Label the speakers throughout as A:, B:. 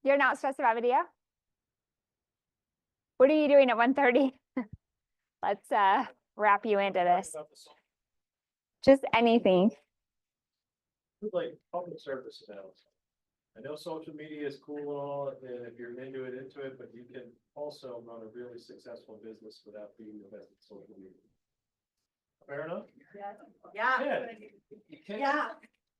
A: You're not stressed about video? What are you doing at 1:30? Let's wrap you into this. Just anything.
B: Like public service announcement. I know social media is cool and all, and if you're into it, but you can also run a really successful business without being the best at social media. Fair enough?
C: Yeah.
B: Yeah. You can.
C: Yeah.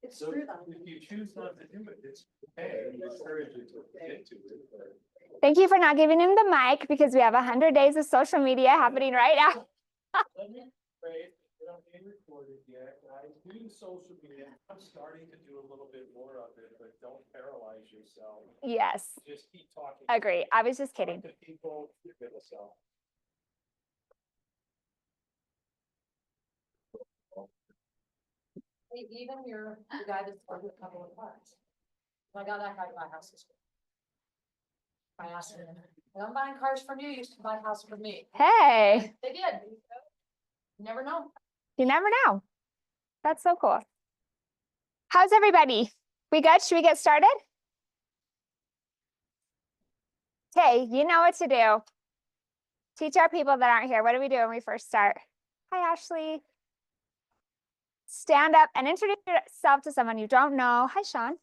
C: It's
B: So
C: true though.
B: if you choose not to do it, it's okay. We encourage you to get to it. but-
A: Thank you for not giving him the mic because we have 100 days of social media happening right now.
B: Let me phrase, we don't being recorded yet. I do social media. I'm starting to do a little bit more of it, but don't paralyze yourself.
A: Yes,
B: Just keep talking.
A: agree. I was just kidding.
B: To people, give it a self.
C: Even you're the guy that's working a couple of cars. I got that guy to buy houses. I asked him, "When I'm buying cars from you, you used to buy a house from me."
A: Hey,
C: They did. You never know.
A: you never know. That's so cool. How's everybody? We good? Should we get started? Okay, you know what to do. Teach our people that aren't here. What do we do when we first start? Hi, Ashley. Stand up and introduce yourself to someone you don't know. Hi, Sean.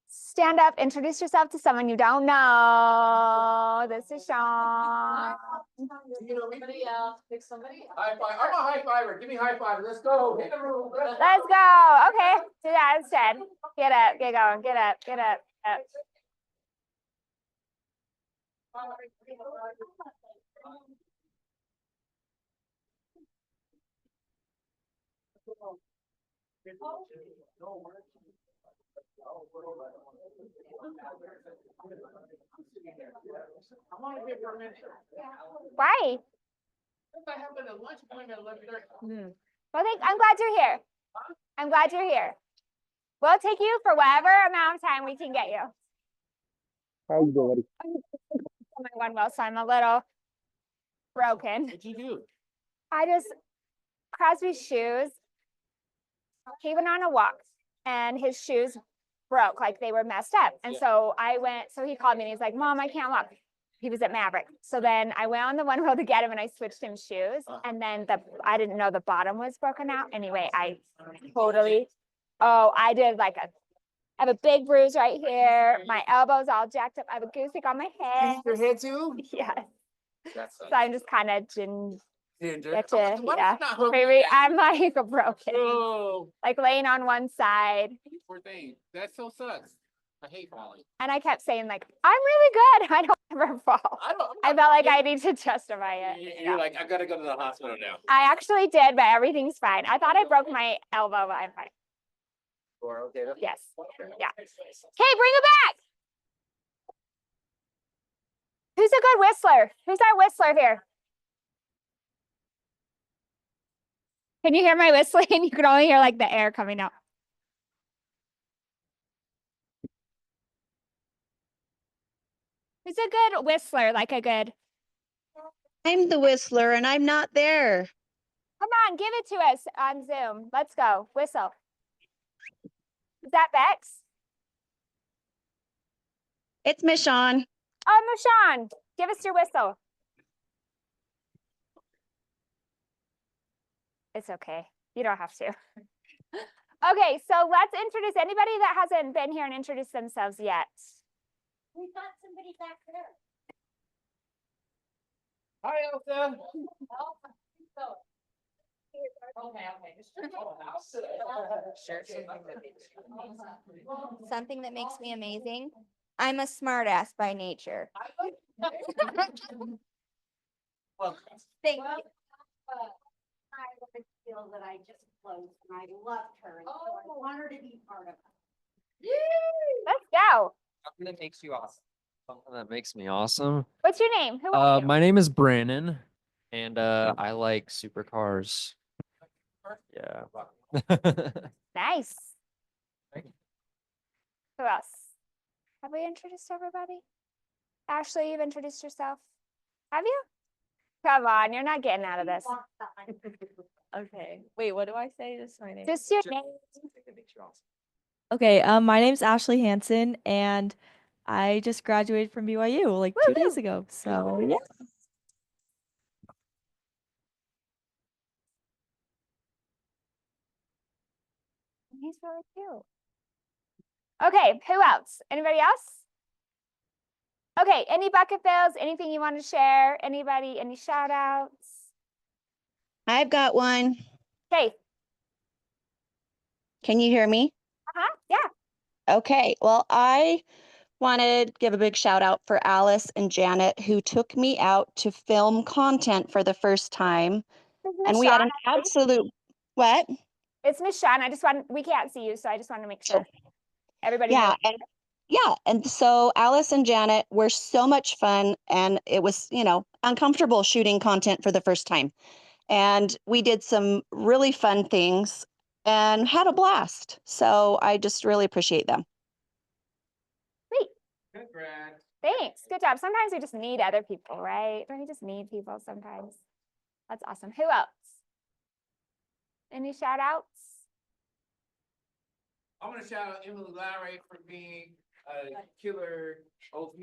A: Stand up, introduce yourself to someone you don't know. This is Sean.
C: Somebody else, pick somebody else.
D: High five. I'm a high fiver. Give me high five. Let's go. Hit the room.
A: Let's go. Okay, do that instead. Get up, get going, get up, get up. Up. Why?
D: I have a lunch appointment at 11:30.
A: Well, I'm glad you're here. I'm glad you're here. We'll take you for whatever amount of time we can get you.
D: How you doing?
A: My one well, so I'm a little broken.
D: What'd you do?
A: Crosby's shoes, he went on a walk and his shoes broke, like they were messed up. And so he called me and he's like, "Mom, I can't walk." He was at Maverick. So then I went on the one road to get him and I switched him shoes. And then I didn't know the bottom was broken out. Anyway, I did I have a big bruise right here. My elbow's all jacked up. I have a goose egg on my head.
D: Your head too?
A: Yes.
D: That's
A: So I'm just kind of
D: yeah.
A: maybe I'm like broken,
D: Oh,
A: like laying on one side.
D: poor thing. That so sucks. I hate falling.
A: And I kept saying like, "I'm really good. I don't ever fall." I felt like I need to justify it.
D: You're like, I gotta go to the hospital now.
A: I actually did, but everything's fine. I thought I broke my elbow, but I'm fine.
D: Or okay.
A: Yes. Yeah. Okay, bring it back. Who's a good whistler? Who's our whistler here? Can you hear my whistling? You can only hear like the air coming out. Who's a good whistler? Like a good.
E: I'm the whistler and I'm not there.
A: Come on, give it to us on Zoom. Let's go. Whistle. Is that Bex?
E: It's Michonne.
A: Oh, Michonne, give us your whistle. It's okay. You don't have to. Okay, so let's introduce anybody that hasn't been here and introduce themselves yet.
C: We've got somebody back there.
D: Hi, Elsa.
F: Something that makes me amazing. I'm a smartass by nature.
D: Well,
F: Thank you.
C: I would feel that I just closed and I loved her. And so I want her to be part of it.
A: Let's go.
G: Something that makes you awesome. Something that makes me awesome.
A: What's your name? Who are you?
G: My name is Brandon, and I like supercars. Yeah.
A: Nice.
G: Thank you.
A: Who else? Have we introduced everybody? Ashley, you've introduced yourself. Have you? Come on, you're not getting out of this.
H: Okay. Wait, what do I say? Just my name.
A: Just your name.
G: Something that makes you awesome.
H: Okay. My name's Ashley Hansen, and I just graduated from BYU like 2 days ago. So yeah.
A: He's really cute. Okay, who else? Anybody else? Okay, any bucket fills, anything you want to share? Anybody, any shout outs?
E: I've got one.
A: Okay,
E: Can you hear me?
A: yeah.
E: Okay, well, I wanted to give a big shout out for Alice and Janet who took me out to film content for the first time.
A: Is
E: And
A: Miss
E: we had
A: Shawn,
E: an
A: I think?
E: absolute, what?
A: It's Miss Shawn. I just want, we can't see you, so I just wanted to make sure everybody
E: Yeah,
A: knows.
E: and so Alice and Janet were so much fun, and it was, uncomfortable shooting content for the first time. And we did some really fun things and had a blast. So I just really appreciate them.
A: Sweet.
B: Congrats.
A: Thanks. Good job. Sometimes we just need other people, right? Don't we just need people sometimes? That's awesome. Who else? Any shout outs?
D: I want to shout out Emily Larry for being a killer OP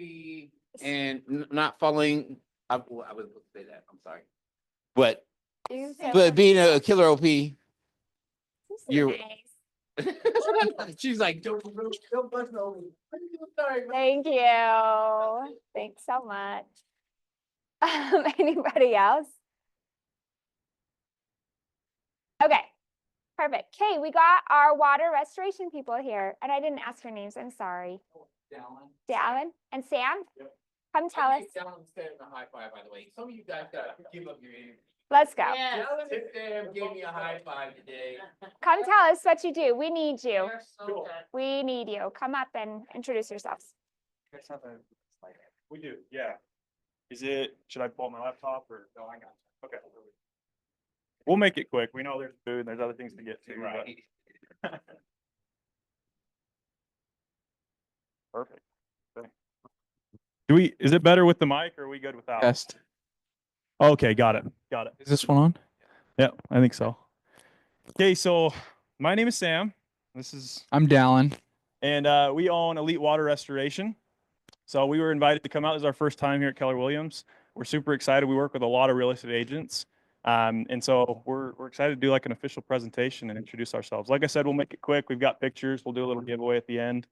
D: and not following. I was supposed to say that. I'm sorry. But
A: You say
D: but being a killer OP,
A: so
D: you're.
A: nice.
D: She's like, don't bust over. Sorry.
A: Thank you. Thanks so much. Anybody else? Okay, perfect. Okay, we got our water restoration people here, and I didn't ask your names. I'm sorry. Dallin and Sam.
B: Yep.
A: Come tell us.
D: Dallin said a high five, by the way. Some of you guys gotta give up your energy.
A: Let's go.
D: Dallin and Sam gave me a high five today.
A: Come tell us what you do. We need you.
D: They're so good.
A: We need you. Come up and introduce yourselves.
I: We do, yeah. Should I pull out my laptop or? No, I got it. Okay. We'll make it quick. We know there's food and there's other things to get to.
D: Right.
I: but- Perfect. Okay. Is it better with the mic or are we good without?
J: Test.
I: Okay, got it. Got it.
J: Is this one on?
I: Yeah, I think so. Okay, so my name is Sam.
J: I'm Dallin.
I: And we own Elite Water Restoration. So we were invited to come out. This is our first time here at Keller Williams. We're super excited. We work with a lot of real estate agents. And so we're excited to do like an official presentation and introduce ourselves. Like I said, we'll make it quick. We've got pictures. We'll do a little giveaway at the end.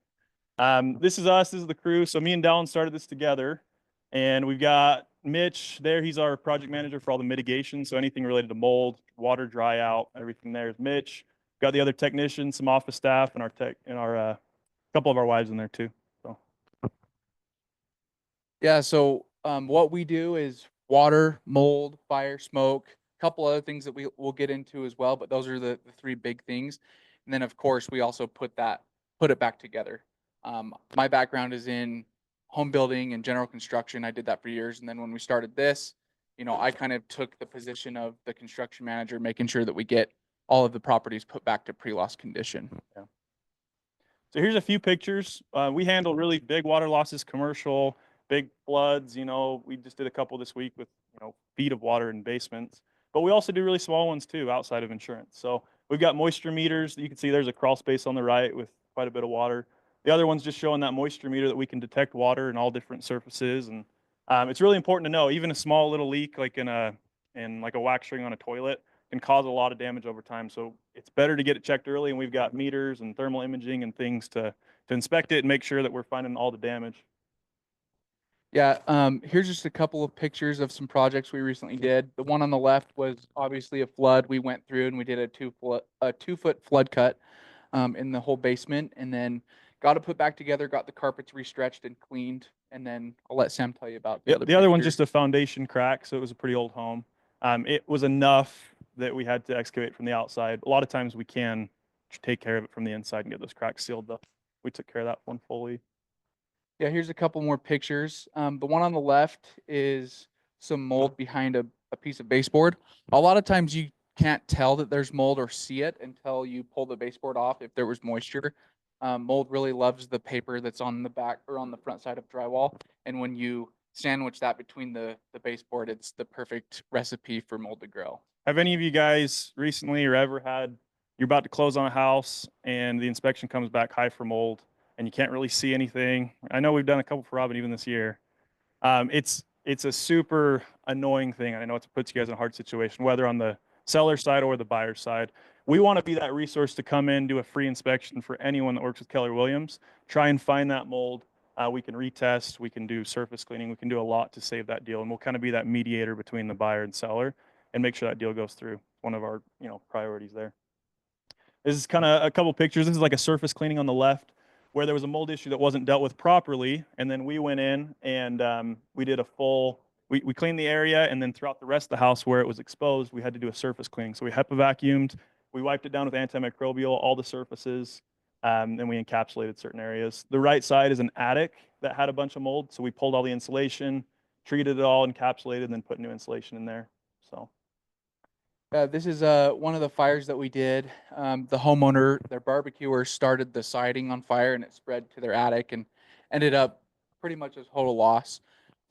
I: This is us. This is the crew. So me and Dallin started this together. And we've got Mitch there. He's our project manager for all the mitigation. So anything related to mold, water, dry out, everything there is Mitch. Got the other technicians, some office staff, and our couple of our wives in there too. So
J: Yeah, so what we do is water, mold, fire, smoke, a couple other things that we'll get into as well, but those are the three big things. And then of course we also put it back together. My background is in home building and general construction. I did that for years. And then when we started this, I kind of took the position of the construction manager, making sure that we get all of the properties put back to pre-loss condition.
I: Yeah. So here's a few pictures. We handle really big water losses, commercial, big floods. We just did a couple this week with, feet of water in basements. But we also do really small ones too, outside of insurance. So we've got moisture meters. You can see there's a crawl space on the right with quite a bit of water. The other one's just showing that moisture meter that we can detect water in all different surfaces. And it's really important to know, even a small little leak like in like a wax ring on a toilet can cause a lot of damage over time. So it's better to get it checked early, and we've got meters and thermal imaging and things to inspect it and make sure that we're finding all the damage.
J: Yeah, here's just a couple of pictures of some projects we recently did. The one on the left was obviously a flood. We went through and we did a 2-foot flood cut in the whole basement, and then got it put back together, got the carpets restretched and cleaned, and then I'll let Sam tell you about the
I: The other one's
J: picture.
I: just a foundation crack, so it was a pretty old home. It was enough that we had to excavate from the outside. A lot of times we can take care of it from the inside and get those cracks sealed up. We took care of that one fully.
J: Yeah, here's a couple more pictures. The one on the left is some mold behind a piece of baseboard. A lot of times you can't tell that there's mold or see it until you pull the baseboard off if there was moisture. Mold really loves the paper that's on the back or on the front side of drywall. And when you sandwich that between the baseboard, it's the perfect recipe for mold to grow.
I: Have any of you guys recently or ever had, you're about to close on a house and the inspection comes back high for mold? and you can't really see anything. I know we've done a couple for Robin even this year. It's a super annoying thing. And I know it puts you guys in a hard situation, whether on the seller side or the buyer side. We want to be that resource to come in, do a free inspection for anyone that works with Keller Williams, try and find that mold. We can retest, we can do surface cleaning, we can do a lot to save that deal. And we'll kind of be that mediator between the buyer and seller and make sure that deal goes through. One of our, priorities there. This is kind of a couple pictures. This is like a surface cleaning on the left where there was a mold issue that wasn't dealt with properly. And then we went in and we did a full, we cleaned the area, and then throughout the rest of the house where it was exposed, we had to do a surface cleaning. So we HEPA vacuumed, we wiped it down with antimicrobial, all the surfaces, and we encapsulated certain areas. The right side is an attic that had a bunch of mold. So we pulled all the insulation, treated it all, encapsulated, and then put new insulation in there. So.
J: This is one of the fires that we did. The homeowner, their barbecuer, started the siding on fire, and it spread to their attic and ended up pretty much a total loss.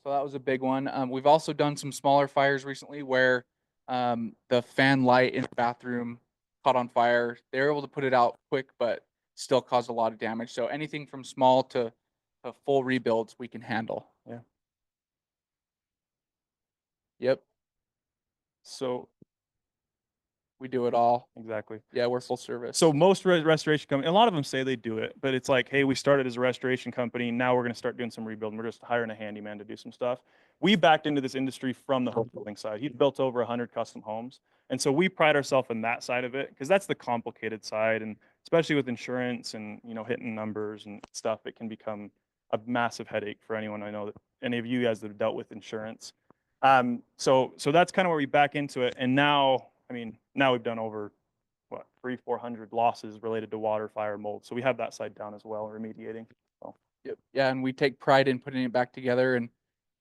J: So that was a big one. We've also done some smaller fires recently where the fan light in the bathroom caught on fire. They were able to put it out quick, but still caused a lot of damage. So anything from small to full rebuilds we can handle.
I: Yeah.
J: Yep.
I: So
J: we do it all.
I: Exactly.
J: Yeah, we're full service.
I: So most restoration companies, a lot of them say they do it, but it's like, hey, we started as a restoration company. Now we're going to start doing some rebuilding. We're just hiring a handyman to do some stuff. We backed into this industry from the home building side. He's built over 100 custom homes. And so we pride ourselves in that side of it because that's the complicated side. And especially with insurance and, hitting numbers and stuff, it can become a massive headache for anyone I know that any of you guys that have dealt with insurance. So that's kind of where we back into it. And now we've done over 300-400 losses related to water, fire, mold. So we have that side down as well, remediating. So.
J: Yep. Yeah, and we take pride in putting it back together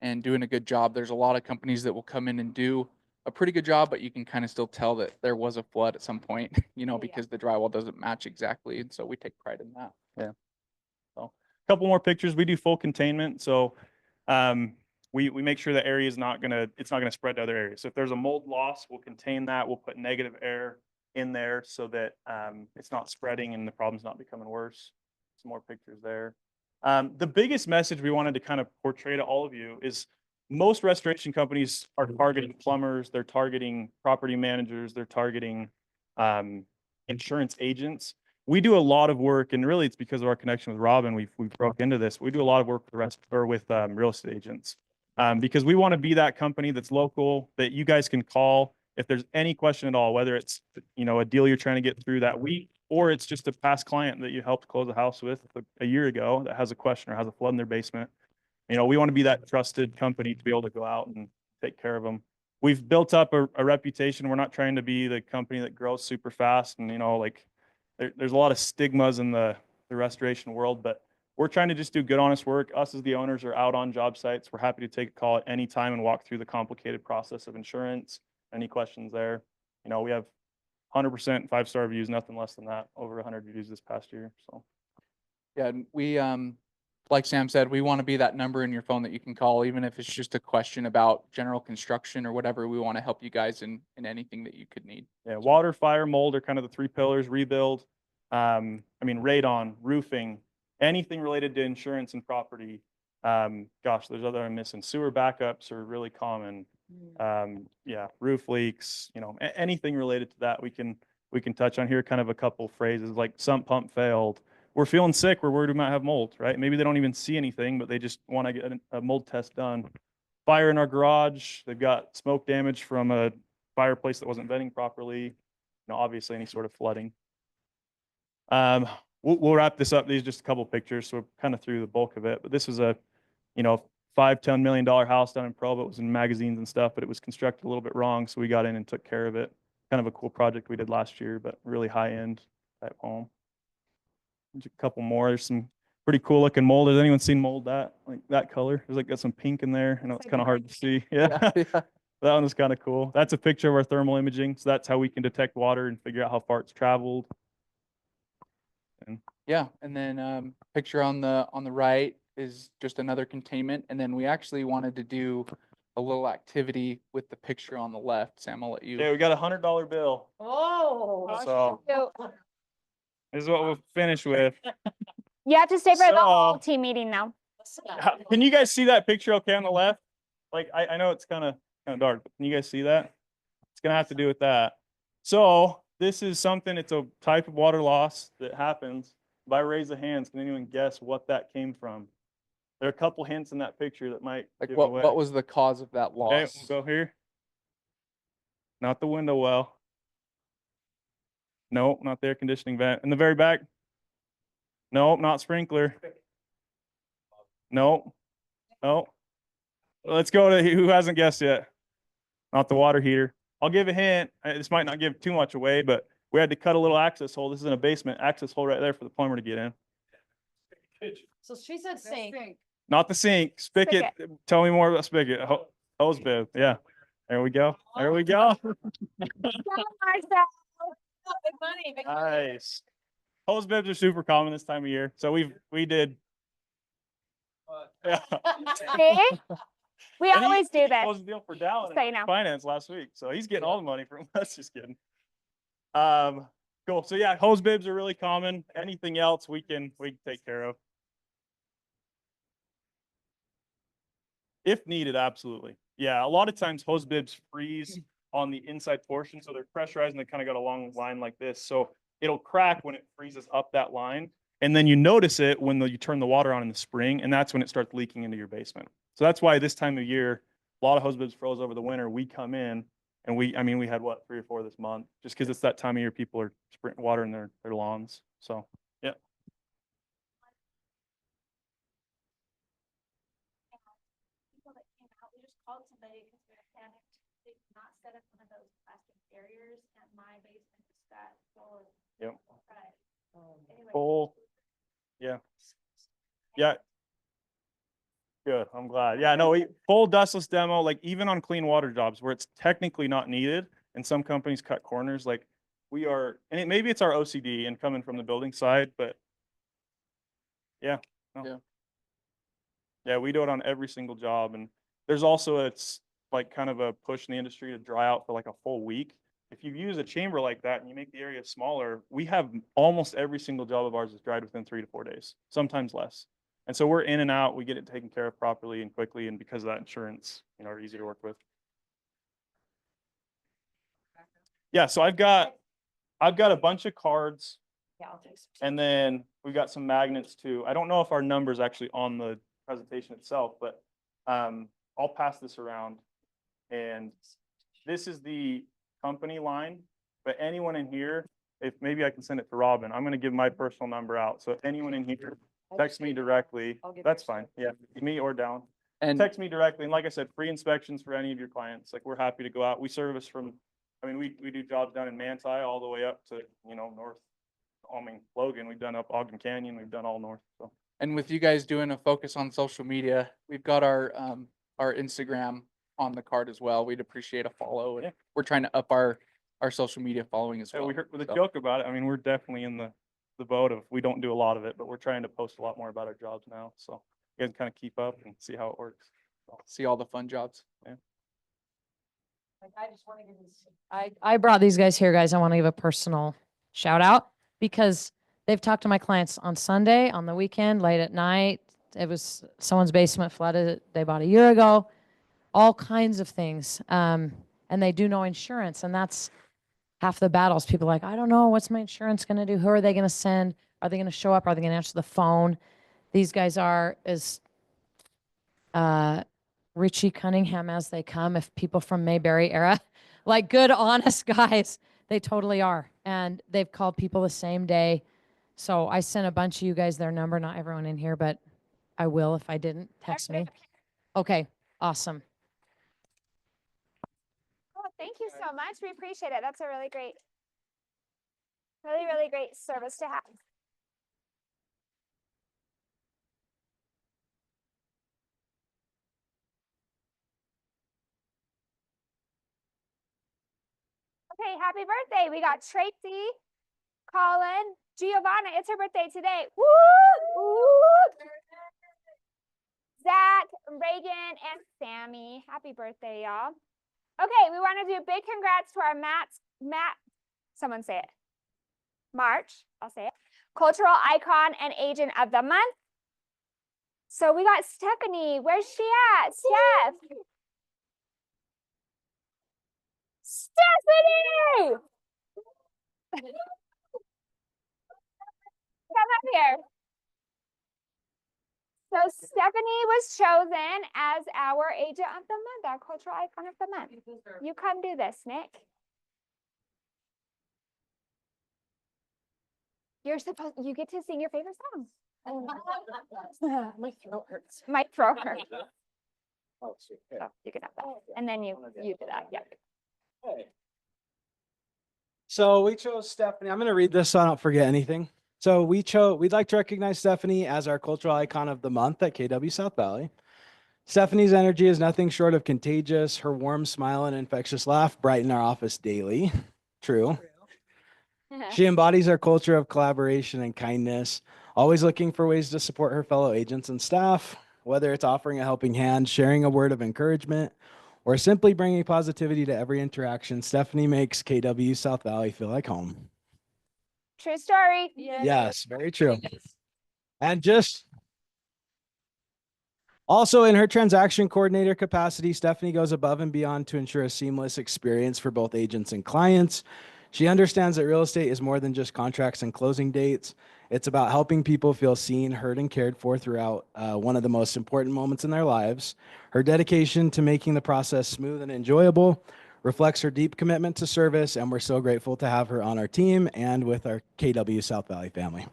J: and doing a good job. There's a lot of companies that will come in and do a pretty good job, but you can kind of still tell that there was a flood at some point, because the drywall doesn't match exactly. And so we take pride in that.
I: Yeah. So a couple more pictures. We do full containment. So we make sure the area is it's not gonna spread to other areas. So if there's a mold loss, we'll contain that. We'll put negative air in there so that it's not spreading and the problem's not becoming worse. Some more pictures there. The biggest message we wanted to kind of portray to all of you is most restoration companies are targeting plumbers, they're targeting property managers, they're targeting insurance agents. We do a lot of work, and really it's because of our connection with Robin. We've broke into this. We do a lot of work with real estate agents because we want to be that company that's local that you guys can call if there's any question at all, whether it's a deal you're trying to get through that week, or it's just a past client that you helped close a house with a year ago that has a question or has a flood in their basement. We want to be that trusted company to be able to go out and take care of them. We've built up a reputation. We're not trying to be the company that grows super fast, and there's a lot of stigmas in the restoration world, but we're trying to just do good, honest work. Us as the owners are out on job sites. We're happy to take a call at any time and walk through the complicated process of insurance. Any questions there? We have 100% 5-star reviews, nothing less than that, over 100 reviews this past year. So.
J: Yeah, and we, like Sam said, we want to be that number in your phone that you can call, even if it's just a question about general construction or whatever. We want to help you guys in anything that you could need.
I: Yeah, water, fire, mold are kind of the 3 pillars. Rebuild, radon, roofing, anything related to insurance and property. Gosh, there's other I'm missing. Sewer backups are really common. Roof leaks, anything related to that we can touch on here. Kind of a couple phrases like sump pump failed. We're feeling sick. We're worried we might have mold, right? Maybe they don't even see anything, but they just want to get a mold test done. Fire in our garage. They've got smoke damage from a fireplace that wasn't venting properly. Obviously any sort of flooding. We'll wrap this up. These are just a couple pictures, so we're kind of through the bulk of it. But this was a, $5-10 million house down in Provo. It was in magazines and stuff, but it was constructed a little bit wrong, so we got in and took care of it. Kind of a cool project we did last year, but really high-end type home. There's a couple more. There's some pretty cool looking mold. Has anyone seen mold like that color? There's got some pink in there. I know it's kind of hard to see. Yeah. That one was kind of cool. That's a picture of our thermal imaging. So that's how we can detect water and figure out how far it's traveled.
J: And then picture on the right is just another containment. And then we actually wanted to do a little activity with the picture on the left. Sam, I'll let you.
I: Yeah, we got a $100 bill.
C: Oh.
I: So this is what we'll finish with.
A: You have to stay for the whole
I: So-
A: team meeting now.
I: Can you guys see that picture okay on the left? Like, I know it's kind of dark, but can you guys see that? It's gonna have to do with that. So this is something, it's a type of water loss that happens. By raise of hands, can anyone guess what that came from? There are a couple hints in that picture that might
J: Like
I: give
J: what,
I: away.
J: what was the cause of that
I: Okay,
J: loss?
I: we'll go here. Not the window well. Nope, not the air conditioning vent. In the very back. Nope, not sprinkler. Nope. Nope. Let's go to who hasn't guessed yet. Not the water heater. I'll give a hint. This might not give too much away, but we had to cut a little access hole. This is in a basement access hole right there for the plumber to get in.
C: So she said sink.
I: Not the sink. Spigot. Tell me more about spigot. Hose bib. Yeah. There we go. There we go.
C: Big money, big money.
I: Nice. Hose bibs are super common this time of year. So we did. Yeah.
A: See? We
I: And he
A: always do this.
I: closed the deal for Dallin
A: So you know.
I: finance last week. So he's getting all the money from us. Just kidding. Cool. So yeah, hose bibs are really common. Anything else we can take care of. If needed, absolutely. Yeah, a lot of times hose bibs freeze on the inside portion, so they're pressurized and they kind of got a long line like this. So it'll crack when it freezes up that line, and then you notice it when you turn the water on in the spring, and that's when it starts leaking into your basement. So that's why this time of year, a lot of hose bibs froze over the winter. We come in and we had what, 3 or 4 this month, just because it's that time of year people are spraying water in their lawns. So yeah.
A: People that came out, we just called somebody because we were panicked. They did not set up one of those plastic barriers, and my basement just got full of.
I: Yep.
A: Anyway.
I: Full. Yeah. Yeah. Good. I'm glad. Yeah, no, full dustless demo, like even on clean water jobs where it's technically not needed, and some companies cut corners, like we are, and maybe it's our OCD and coming from the building side, but yeah. No.
J: Yeah.
I: Yeah, we do it on every single job. And there's also, it's like kind of a push in the industry to dry out for like a full week. If you use a chamber like that and you make the area smaller, we have almost every single job of ours is dried within 3 to 4 days, sometimes less. And so we're in and out, we get it taken care of properly and quickly. And because of that, insurance, are easy to work with. Yeah, so I've got a bunch of cards,
C: Yeah, I'll take some.
I: and then we've got some magnets too. I don't know if our number's actually on the presentation itself, but I'll pass this around. And this is the company line, but anyone in here, if maybe I can send it to Robin, I'm going to give my personal number out. So if anyone in here text me directly,
C: I'll give
I: that's
C: yours.
I: fine. Yeah, me or down.
J: And
I: Text me directly. And like I said, free inspections for any of your clients. Like we're happy to go out. We service from, we do jobs down in Manti all the way up to, north. Logan, we've done up Ogden Canyon. We've done all north. So.
J: And with you guys doing a focus on social media, we've got our Instagram on the card as well. We'd appreciate a follow. And
I: Yeah.
J: we're trying to up our social media following as
I: Yeah,
J: well.
I: we heard with a
J: So,
I: joke about it. We're definitely in the boat of, we don't do a lot of it, but we're trying to post a lot more about our jobs now. So you guys kind of keep up and see how it works.
J: see all the fun jobs.
C: Like, I just want to give this. I brought these guys here, guys. I want to give a personal shout out because they've talked to my clients on Sunday, on the weekend, late at night. It was someone's basement flooded. They bought a year ago, all kinds of things. And they do no insurance. And that's half the battles. People are like, I don't know. What's my insurance going to do? Who are they going to send? Are they going to show up? Are they going to answer the phone? These guys are as Richie Cunningham as they come. If people from Mayberry era, like good, honest guys, they totally are. And they've called people the same day. So I sent a bunch of you guys their number, not everyone in here, but I will if I didn't. Text me. Okay, awesome.
A: Oh, thank you so much. We appreciate it. That's a really great service to have. Okay, happy birthday. We got Tracy, Colin, Giovanna. It's her birthday today. Woo! Woo! Zach, Reagan, and Sammy. Happy birthday, y'all. Okay, we want to do a big congrats to our someone say it. March, I'll say it. cultural icon and agent of the month. So we got Stephanie. Where's she at? Steph. Stephanie! Come up here. So Stephanie was chosen as our agent of the month, our cultural icon of the month. You come do this, Nick. You get to sing your favorite song.
H: My throat hurts.
A: My throat hurts.
B: Oh, sweet. Okay.
A: So you can have that. And then you do that. Yeah.
K: Okay. So we chose Stephanie. I'm going to read this so I don't forget anything. So we'd like to recognize Stephanie as our cultural icon of the month at KW South Valley. Stephanie's energy is nothing short of contagious. Her warm smile and infectious laugh brighten our office daily. True. She embodies our culture of collaboration and kindness, always looking for ways to support her fellow agents and staff, whether it's offering a helping hand, sharing a word of encouragement, or simply bringing positivity to every interaction. Stephanie makes KW South Valley feel like home.
A: True story.
K: Yes, very true. And just also in her transaction coordinator capacity, Stephanie goes above and beyond to ensure a seamless experience for both agents and clients. She understands that real estate is more than just contracts and closing dates. It's about helping people feel seen, heard, and cared for throughout one of the most important moments in their lives. Her dedication to making the process smooth and enjoyable reflects her deep commitment to service, and we're so grateful to have her on our team and with our KW South Valley family.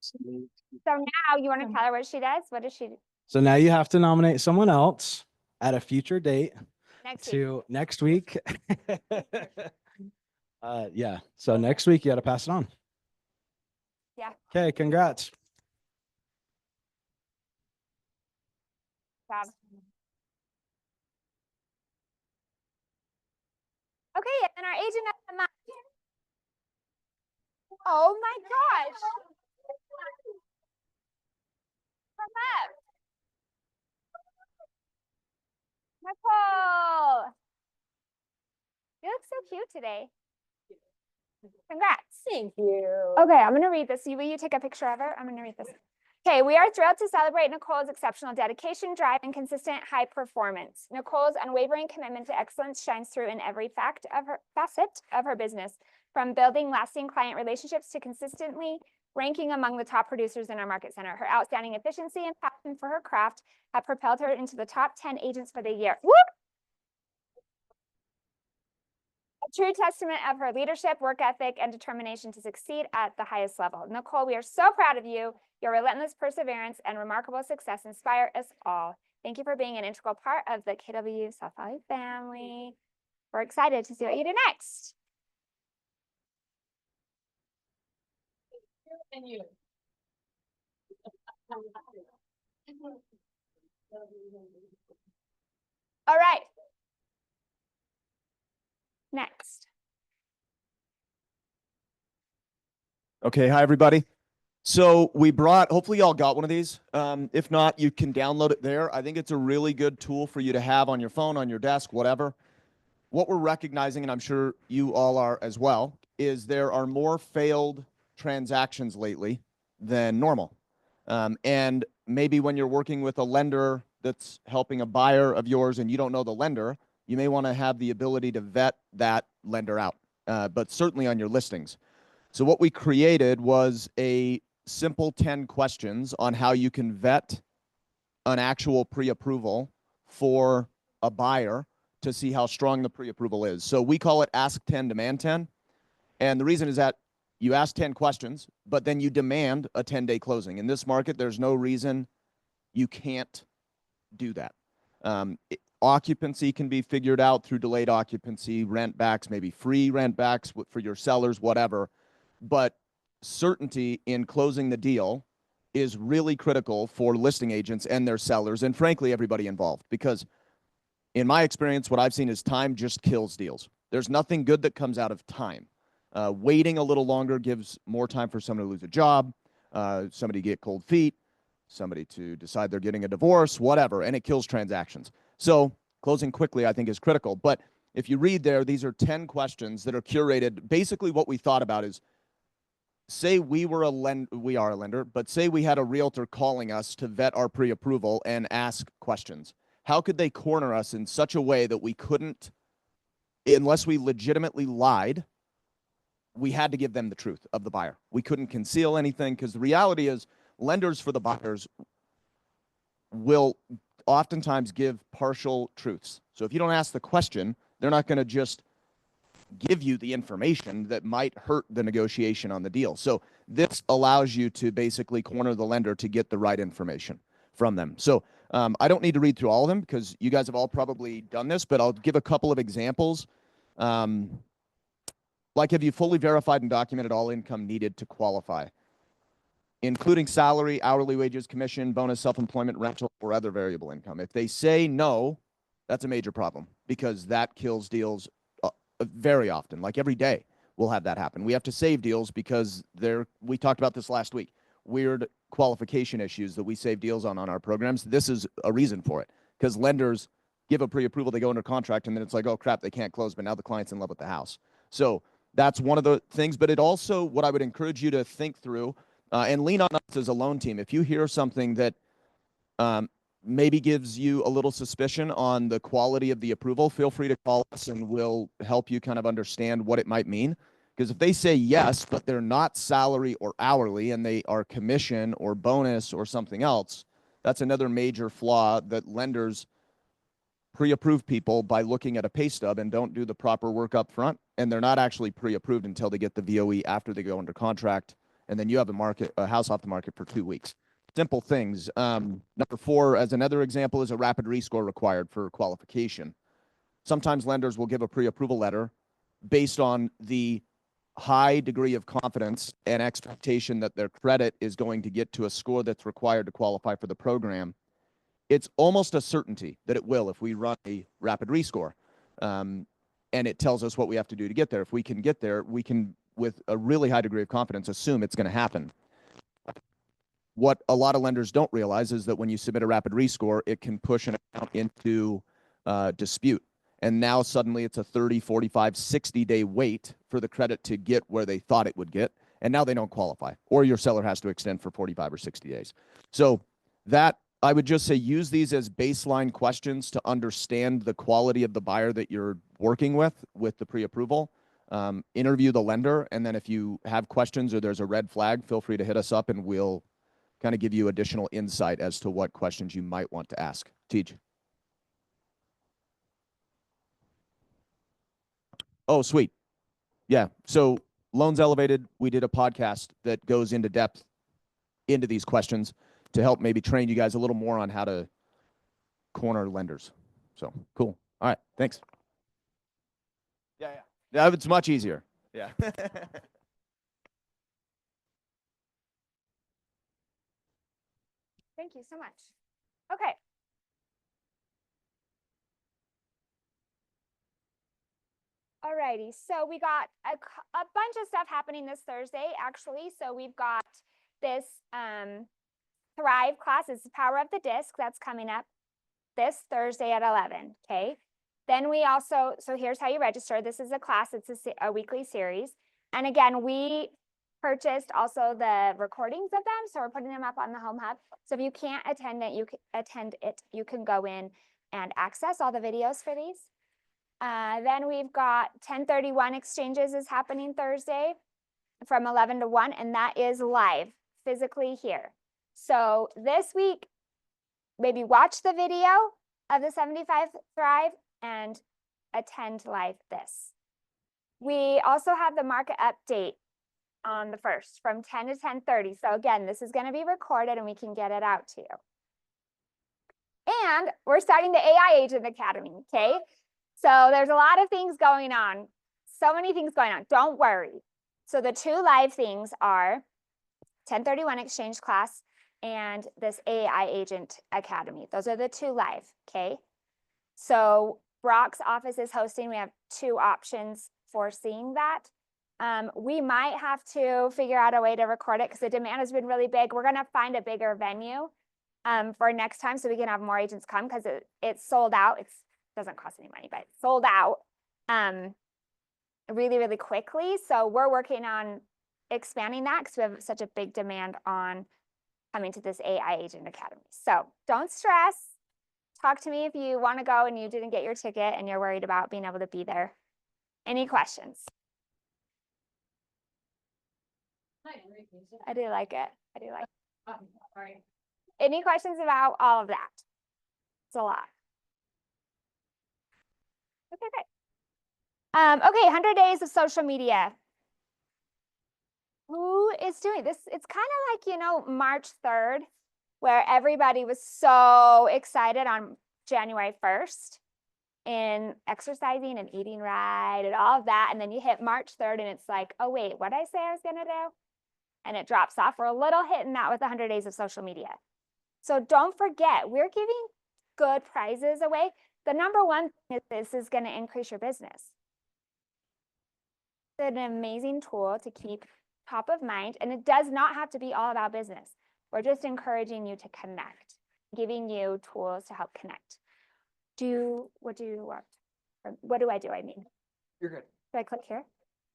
A: So now you want to tell her what she does? What does she do?
K: So now you have to nominate someone else at a future date
A: Next week.
K: Yeah. So next week you got to pass it on.
A: Yeah.
K: Okay. Congrats.
A: Job. Okay, and our agent of the month. Oh my gosh. Come up. Nicole. You look so cute today. Congrats.
H: Thank you.
A: Okay, I'm going to read this. Will you take a picture of her? I'm going to read this. Okay, we are thrilled to celebrate Nicole's exceptional dedication, drive, and consistent high performance. Nicole's unwavering commitment to excellence shines through in every facet of her business, from building lasting client relationships to consistently ranking among the top producers in our market center. Her outstanding efficiency and passion for her craft have propelled her into the top 10 agents for the year. Woo! A true testament of her leadership, work ethic, and determination to succeed at the highest level. Nicole, we are so proud of you. Your relentless perseverance and remarkable success inspire us all. Thank you for being an integral part of the KW South Valley family. We're excited to see what you do next.
H: And you.
A: All right. Next.
L: Okay, hi everybody. So we brought, hopefully y'all got one of these. If not, you can download it there. I think it's a really good tool for you to have on your phone, on your desk, whatever. What we're recognizing, and I'm sure you all are as well, is there are more failed transactions lately than normal. And maybe when you're working with a lender that's helping a buyer of yours and you don't know the lender, you may want to have the ability to vet that lender out, but certainly on your listings. So what we created was a simple 10 questions on how you can vet an actual pre-approval for a buyer to see how strong the pre-approval is. So we call it Ask 10, Demand 10. And the reason is that you ask 10 questions, but then you demand a 10-day closing. In this market, there's no reason you can't do that. Occupancy can be figured out through delayed occupancy, rent backs, maybe free rent backs for your sellers, whatever. But certainty in closing the deal is really critical for listing agents and their sellers, and frankly, everybody involved. Because in my experience, what I've seen is time just kills deals. There's nothing good that comes out of time. Waiting a little longer gives more time for somebody to lose a job, somebody to get cold feet, somebody to decide they're getting a divorce, whatever, and it kills transactions. So closing quickly, I think, is critical. But if you read there, these are 10 questions that are curated. Basically what we thought about is, say we are a lender, but say we had a realtor calling us to vet our pre-approval and ask questions. How could they corner us in such a way that we couldn't, unless we legitimately lied, we had to give them the truth of the buyer. We couldn't conceal anything, because the reality is lenders for the buyers will oftentimes give partial truths. So if you don't ask the question, they're not going to just give you the information that might hurt the negotiation on the deal. So this allows you to basically corner the lender to get the right information from them. So I don't need to read through all of them because you guys have all probably done this, but I'll give a couple of examples. Like, have you fully verified and documented all income needed to qualify, including salary, hourly wages, commission, bonus, self-employment, rental, or other variable income? If they say no, that's a major problem, because that kills deals very often. Like every day we'll have that happen. We have to save deals because we talked about this last week, weird qualification issues that we save deals on our programs. This is a reason for it, because lenders give a pre-approval, they go under contract, and then it's like, oh crap, they can't close, but now the client's in love with the house. So that's one of the things. But it also, what I would encourage you to think through and lean on us as a loan team. If you hear something that maybe gives you a little suspicion on the quality of the approval, feel free to call us and we'll help you kind of understand what it might mean. Because if they say yes, but they're not salary or hourly, and they are commission or bonus or something else, that's another major flaw, that lenders pre-approve people by looking at a pay stub and don't do the proper work up front. And they're not actually pre-approved until they get the VOE after they go under contract. And then you have a house off the market for 2 weeks. Simple things. Number 4, as another example, is a rapid rescore required for qualification. Sometimes lenders will give a pre-approval letter based on the high degree of confidence and expectation that their credit is going to get to a score that's required to qualify for the program. It's almost a certainty that it will if we run a rapid rescore. And it tells us what we have to do to get there. If we can get there, we can, with a really high degree of confidence, assume it's going to happen. What a lot of lenders don't realize is that when you submit a rapid rescore, it can push an account into dispute. And now suddenly it's a 30, 45, 60-day wait for the credit to get where they thought it would get. And now they don't qualify, or your seller has to extend for 45 or 60 days. So that, I would just say, use these as baseline questions to understand the quality of the buyer that you're working with the pre-approval. Interview the lender, and then if you have questions or there's a red flag, feel free to hit us up and we'll kind of give you additional insight as to what questions you might want to ask. Teach. Oh, sweet. Yeah. So Loans Elevated, we did a podcast that goes into depth into these questions to help maybe train you guys a little more on how to corner lenders. So cool. All right. Thanks. Yeah. It's much easier. Yeah.
A: Thank you so much. Okay. Alrighty, so we got a bunch of stuff happening this Thursday, actually. So we've got this Thrive class, it's the Power of the Disc, that's coming up this Thursday at 11, okay? Then we also, so here's how you register. This is a class, it's a weekly series. And again, we purchased also the recordings of them, so we're putting them up on the Home Hub. So if you can't attend it, you can go in and access all the videos for these. Then we've got 1031 exchanges is happening Thursday from 11 to 1, and that is live, physically here. So this week, maybe watch the video of the 75 Thrive and attend live this. We also have the market update on the 1st from 10 to 10:30. So again, this is going to be recorded and we can get it out to you. And we're starting the AI Agent Academy, okay? So there's a lot of things going on. So many things going on. Don't worry. So the 2 live things are 1031 exchange class and this AI Agent Academy. Those are the 2 live, okay? So Brock's office is hosting. We have 2 options for seeing that. We might have to figure out a way to record it because the demand has been really big. We're going to find a bigger venue for next time so we can have more agents come because it's sold out. It doesn't cost any money, but it's sold out. really, really quickly. So we're working on expanding that because we have such a big demand on coming to this AI Agent Academy. So don't stress. Talk to me if you want to go and you didn't get your ticket and you're worried about being able to be there. Any questions? I do like it. I do like it. Any questions about all of that? It's a lot. Okay, great. Okay, 100 days of social media. Who is doing this? It's kind of like, March 3rd, where everybody was so excited on January 1st in exercising and eating right and all of that. And then you hit March 3rd and it's like, oh, wait, what did I say I was going to do? And it drops off. We're a little hitting that with 100 days of social media. So don't forget, we're giving good prizes away. The number one thing is this is going to increase your business. It's an amazing tool to keep top of mind, and it does not have to be all about business. We're just encouraging you to connect, giving you tools to help connect. What do you want? Or what do I do? I mean,
M: You're good.
A: do I click here?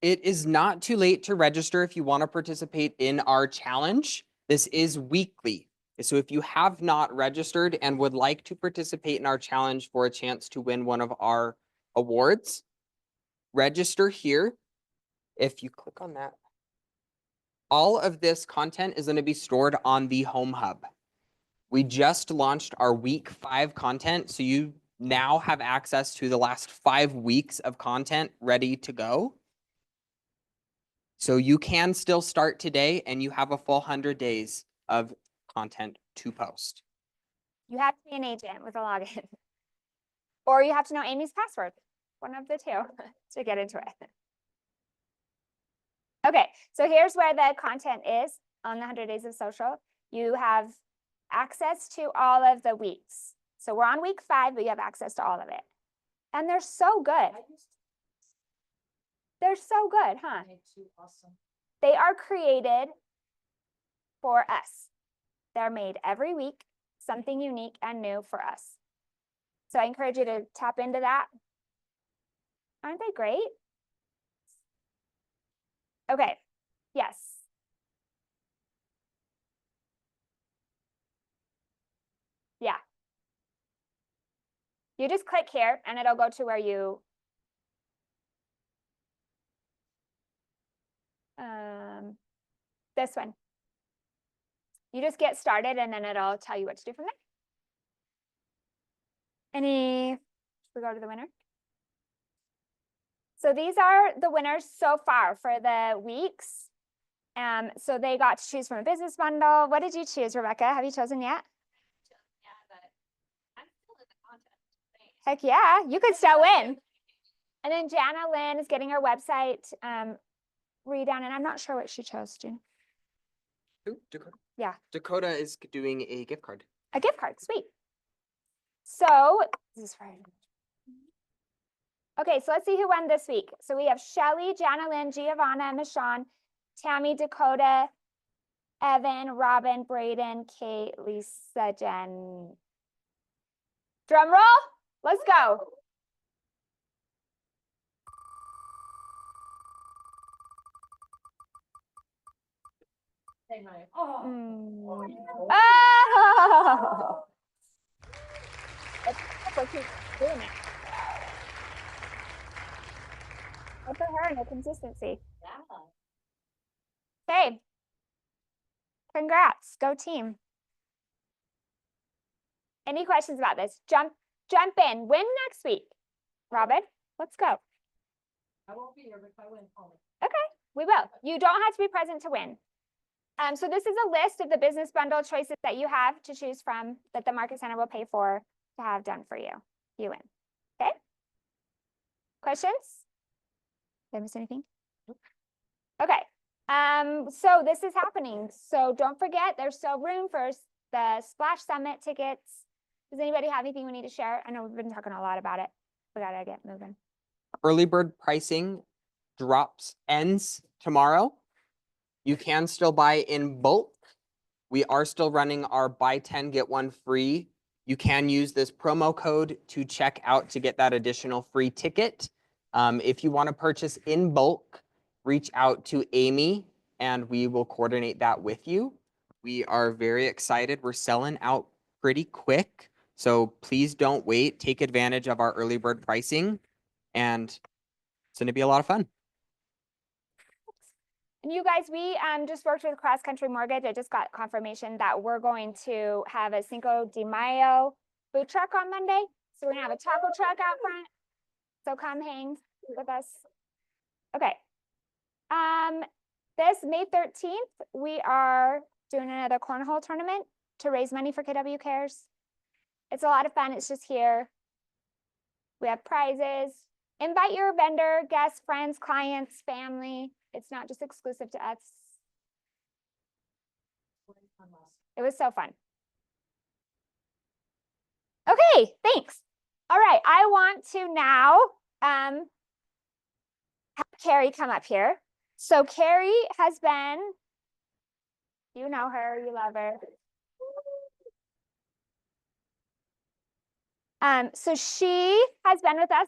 M: It is not too late to register if you want to participate in our challenge. This is weekly. So if you have not registered and would like to participate in our challenge for a chance to win one of our awards, register here. If you click on that, all of this content is going to be stored on the Home Hub. We just launched our week 5 content, so you now have access to the last 5 weeks of content ready to go. So you can still start today and you have a full 100 days of content to post.
A: You have to be an agent with a login. Or you have to know Amy's password, one of the two, to get into it. Okay, so here's where the content is on the 100 Days of Social. You have access to all of the weeks. So we're on week 5, but you have access to all of it. And they're so good. They're so good, huh? They are created for us. They're made every week, something unique and new for us. So I encourage you to tap into that. Aren't they great? Okay, yes. Yeah. You just click here and it'll go to where you this one. You just get started and then it'll tell you what to do from there. Should we go to the winner? So these are the winners so far for the weeks. So they got to choose from a business bundle. What did you choose, Rebecca? Have you chosen yet? Heck yeah, you could still win. And then Jana Lynn is getting her website redone, and I'm not sure what she chose, June.
M: Who? Dakota?
A: Yeah.
M: Dakota is doing a gift card.
A: A gift card, sweet. So, this is Friday. Okay, so let's see who won this week. So we have Shelly, Jana Lynn, Giovanna, Michonne, Tammy, Dakota, Evan, Robin, Braden, Kate, Lisa, Jen. Drum roll, let's go. Oh. Let's keep doing it. Good for her and the consistency. Okay. Congrats. Go team. Any questions about this? Jump in. Win next week. Robin, let's go.
C: I won't be here, but if I win, I'll win.
A: Okay, we will. You don't have to be present to win. So this is a list of the business bundle choices that you have to choose from that the Market Center will pay for to have done for you. You win. Okay? Questions? Did I miss anything? Okay. So this is happening. So don't forget, there's still room for the Splash Summit tickets. Does anybody have anything we need to share? I know we've been talking a lot about it. We gotta get moving.
M: Early bird pricing ends tomorrow. You can still buy in bulk. We are still running our buy 10, get 1 free. You can use this promo code to check out to get that additional free ticket. If you want to purchase in bulk, reach out to Amy and we will coordinate that with you. We are very excited. We're selling out pretty quick. So please don't wait. Take advantage of our early bird pricing and it's going to be a lot of fun.
A: And you guys, we just worked with Cross Country Mortgage. I just got confirmation that we're going to have a Cinco de Mayo food truck on Monday. So we're gonna have a taco truck out front. So come hang with us. Okay. This May 13th, we are doing another cornhole tournament to raise money for KW Cares. It's a lot of fun. It's just here. We have prizes. Invite your vendor, guests, friends, clients, family. It's not just exclusive to us. It was so fun. Okay, thanks. All right, I want to now have Carrie come up here. So Carrie has been, you know her, you love her. So she has been with us.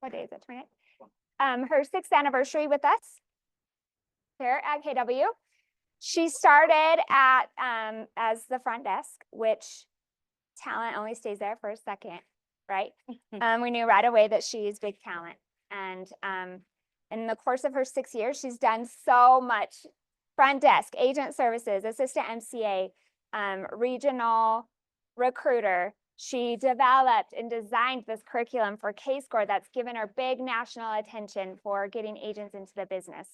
A: What day is it? 28th? Her 6th anniversary with us here at KW. She started at as the front desk, which talent only stays there for a second, right? We knew right away that she's big talent. And in the course of her 6 years, she's done so much: front desk, agent services, assistant MCA, regional recruiter. She developed and designed this curriculum for K-Score that's given her big national attention for getting agents into the business.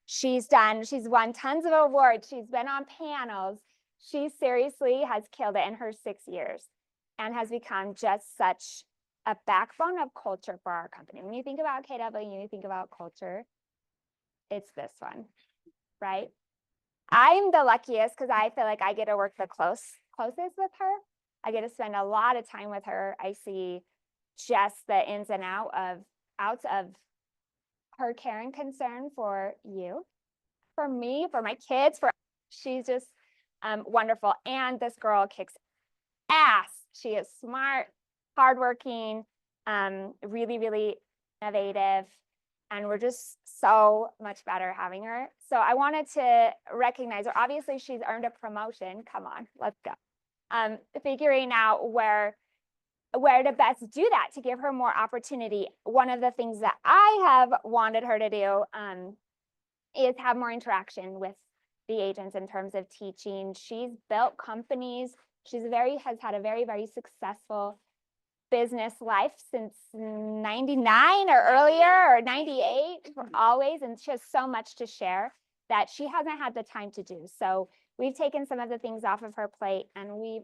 A: She's won tons of awards. She's been on panels. She seriously has killed it in her 6 years and has become just such a backbone of culture for our company. When you think about KW, you think about culture, it's this one, right? I'm the luckiest because I feel like I get to work the closest with her. I get to spend a lot of time with her. I see just the ins and outs of her care and concern for you, for me, for my kids, she's just wonderful. And this girl kicks ass. She is smart, hardworking, really, really innovative. And we're just so much better having her. So I wanted to recognize her. Obviously, she's earned a promotion. Come on, let's go. Figuring out where to best do that to give her more opportunity. One of the things that I have wanted her to do is have more interaction with the agents in terms of teaching. She's built companies. Has had a very, very successful business life since 99 or earlier, or 98, always. And she has so much to share that she hasn't had the time to do. So we've taken some of the things off of her plate and we've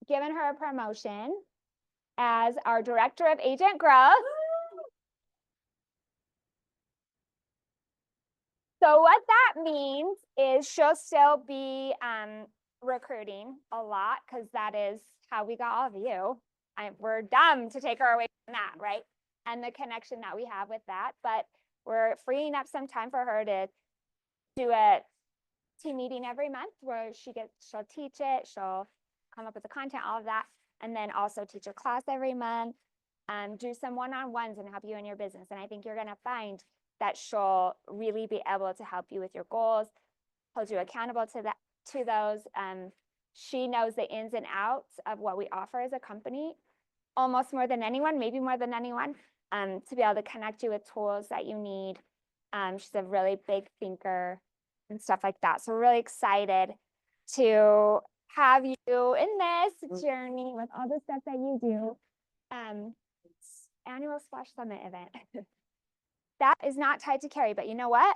A: given her a promotion as our Director of Agent Growth. So what that means is she'll still be recruiting a lot because that is how we got all of you. We're dumb to take her away from that, right? And the connection that we have with that. But we're freeing up some time for her to do a team meeting every month where she'll teach it, she'll come up with the content, all of that, and then also teach a class every month, do some one-on-ones and help you in your business. And I think you're going to find that she'll really be able to help you with your goals, hold you accountable to those. She knows the ins and outs of what we offer as a company, almost more than anyone, maybe more than anyone, to be able to connect you with tools that you need. She's a really big thinker and stuff like that. So we're really excited to have you in this journey with all the stuff that you do. Annual Splash Summit event. That is not tied to Carrie, but you know what?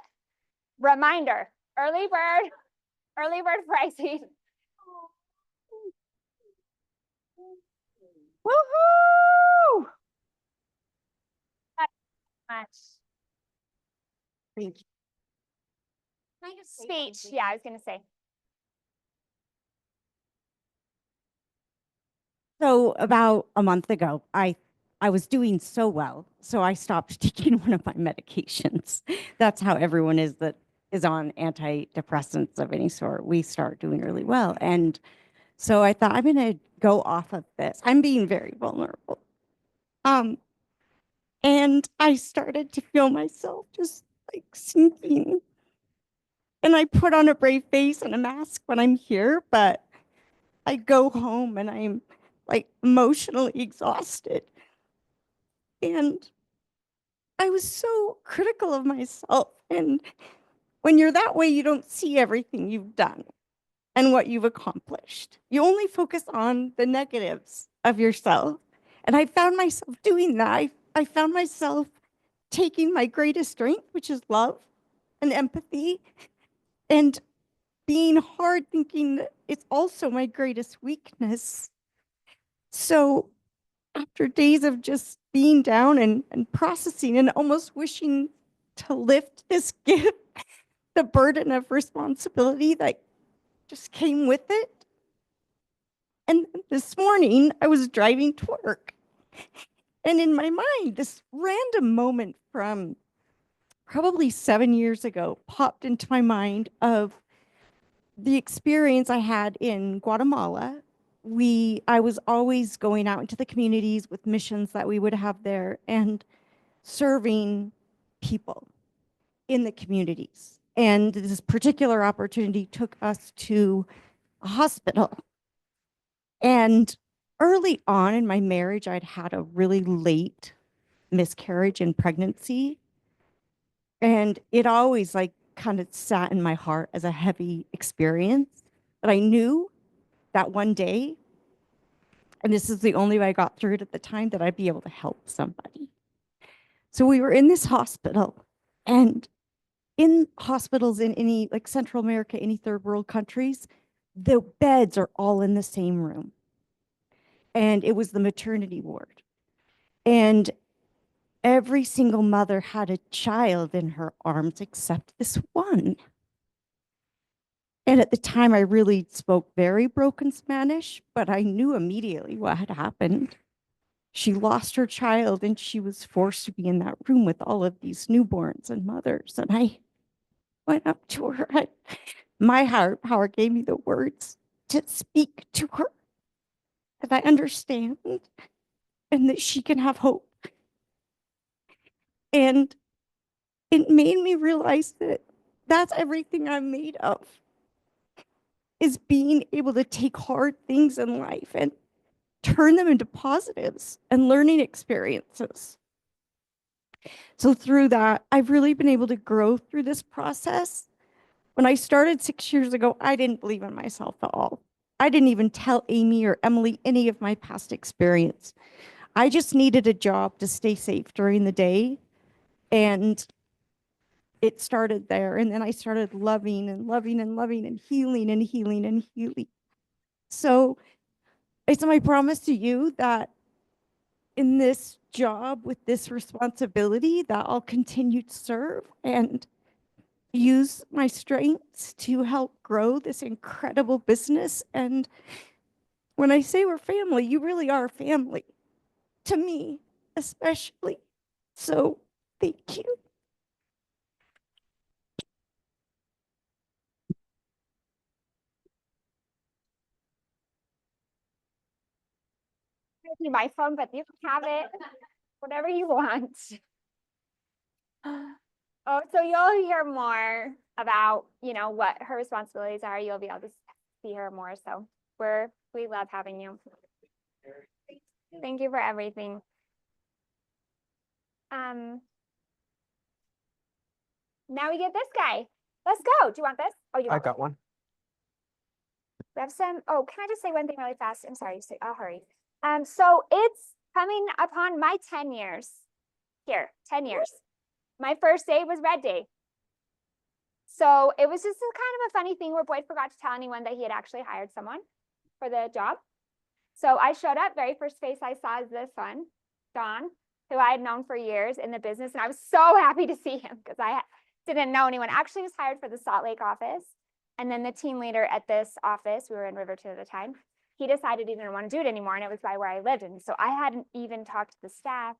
A: Reminder, early bird pricing. Woohoo! Much.
N: Thank you.
A: Speech. Yeah, I was going to say.
N: So about a month ago, I was doing so well, so I stopped taking one of my medications. That's how everyone that is on antidepressants of any sort. We start doing really well. And so I thought I'm going to go off of this. I'm being very vulnerable. And I started to feel myself just like sinking. And I put on a brave face and a mask when I'm here, but I go home and I'm like emotionally exhausted. And I was so critical of myself. And when you're that way, you don't see everything you've done and what you've accomplished. You only focus on the negatives of yourself. And I found myself doing that. I found myself taking my greatest strength, which is love and empathy, and being hard, thinking that it's also my greatest weakness. So after days of just being down and processing and almost wishing to lift this gift, the burden of responsibility that just came with it. And this morning I was driving to work, and in my mind, this random moment from probably 7 years ago popped into my mind of the experience I had in Guatemala. I was always going out into the communities with missions that we would have there and serving people in the communities. And this particular opportunity took us to a hospital. And early on in my marriage, I'd had a really late miscarriage and pregnancy. And it always like kind of sat in my heart as a heavy experience. But I knew that one day, and this is the only way I got through it at the time, that I'd be able to help somebody. So we were in this hospital, and in hospitals in any like Central America, any third world countries, the beds are all in the same room. And it was the maternity ward. And every single mother had a child in her arms except this one. And at the time, I really spoke very broken Spanish, but I knew immediately what had happened. She lost her child and she was forced to be in that room with all of these newborns and mothers. And I went up to her. My heart power gave me the words to speak to her, that I understand and that she can have hope. And it made me realize that that's everything I'm made of, is being able to take hard things in life and turn them into positives and learning experiences. So through that, I've really been able to grow through this process. When I started 6 years ago, I didn't believe in myself at all. I didn't even tell Amy or Emily any of my past experience. I just needed a job to stay safe during the day. And it started there. And then I started loving and loving and loving and healing and healing and healing. So it's my promise to you that in this job with this responsibility, that I'll continue to serve and use my strengths to help grow this incredible business. And when I say we're family, you really are family to me, especially. So thank you.
A: My phone, but you can have it, whatever you want. Oh, so you'll hear more about, what her responsibilities are. You'll be able to see her more. So we love having you. Thank you for everything. Now we get this guy. Let's go. Do you want this? Oh, you
O: I
A: want
O: got one.
A: We have some. Oh, can I just say one thing really fast? I'm sorry. I'll hurry. So it's coming upon my 10 years here. 10 years. My first day was Red Day. So it was just a kind of a funny thing where Boyd forgot to tell anyone that he had actually hired someone for the job. So I showed up. Very first face I saw is this one, Don, who I had known for years in the business, and I was so happy to see him because I didn't know anyone. Actually, was hired for the Salt Lake office. And then the team leader at this office, we were in Riverton at the time, he decided he didn't want to do it anymore, and it was by where I lived. And so I hadn't even talked to the staff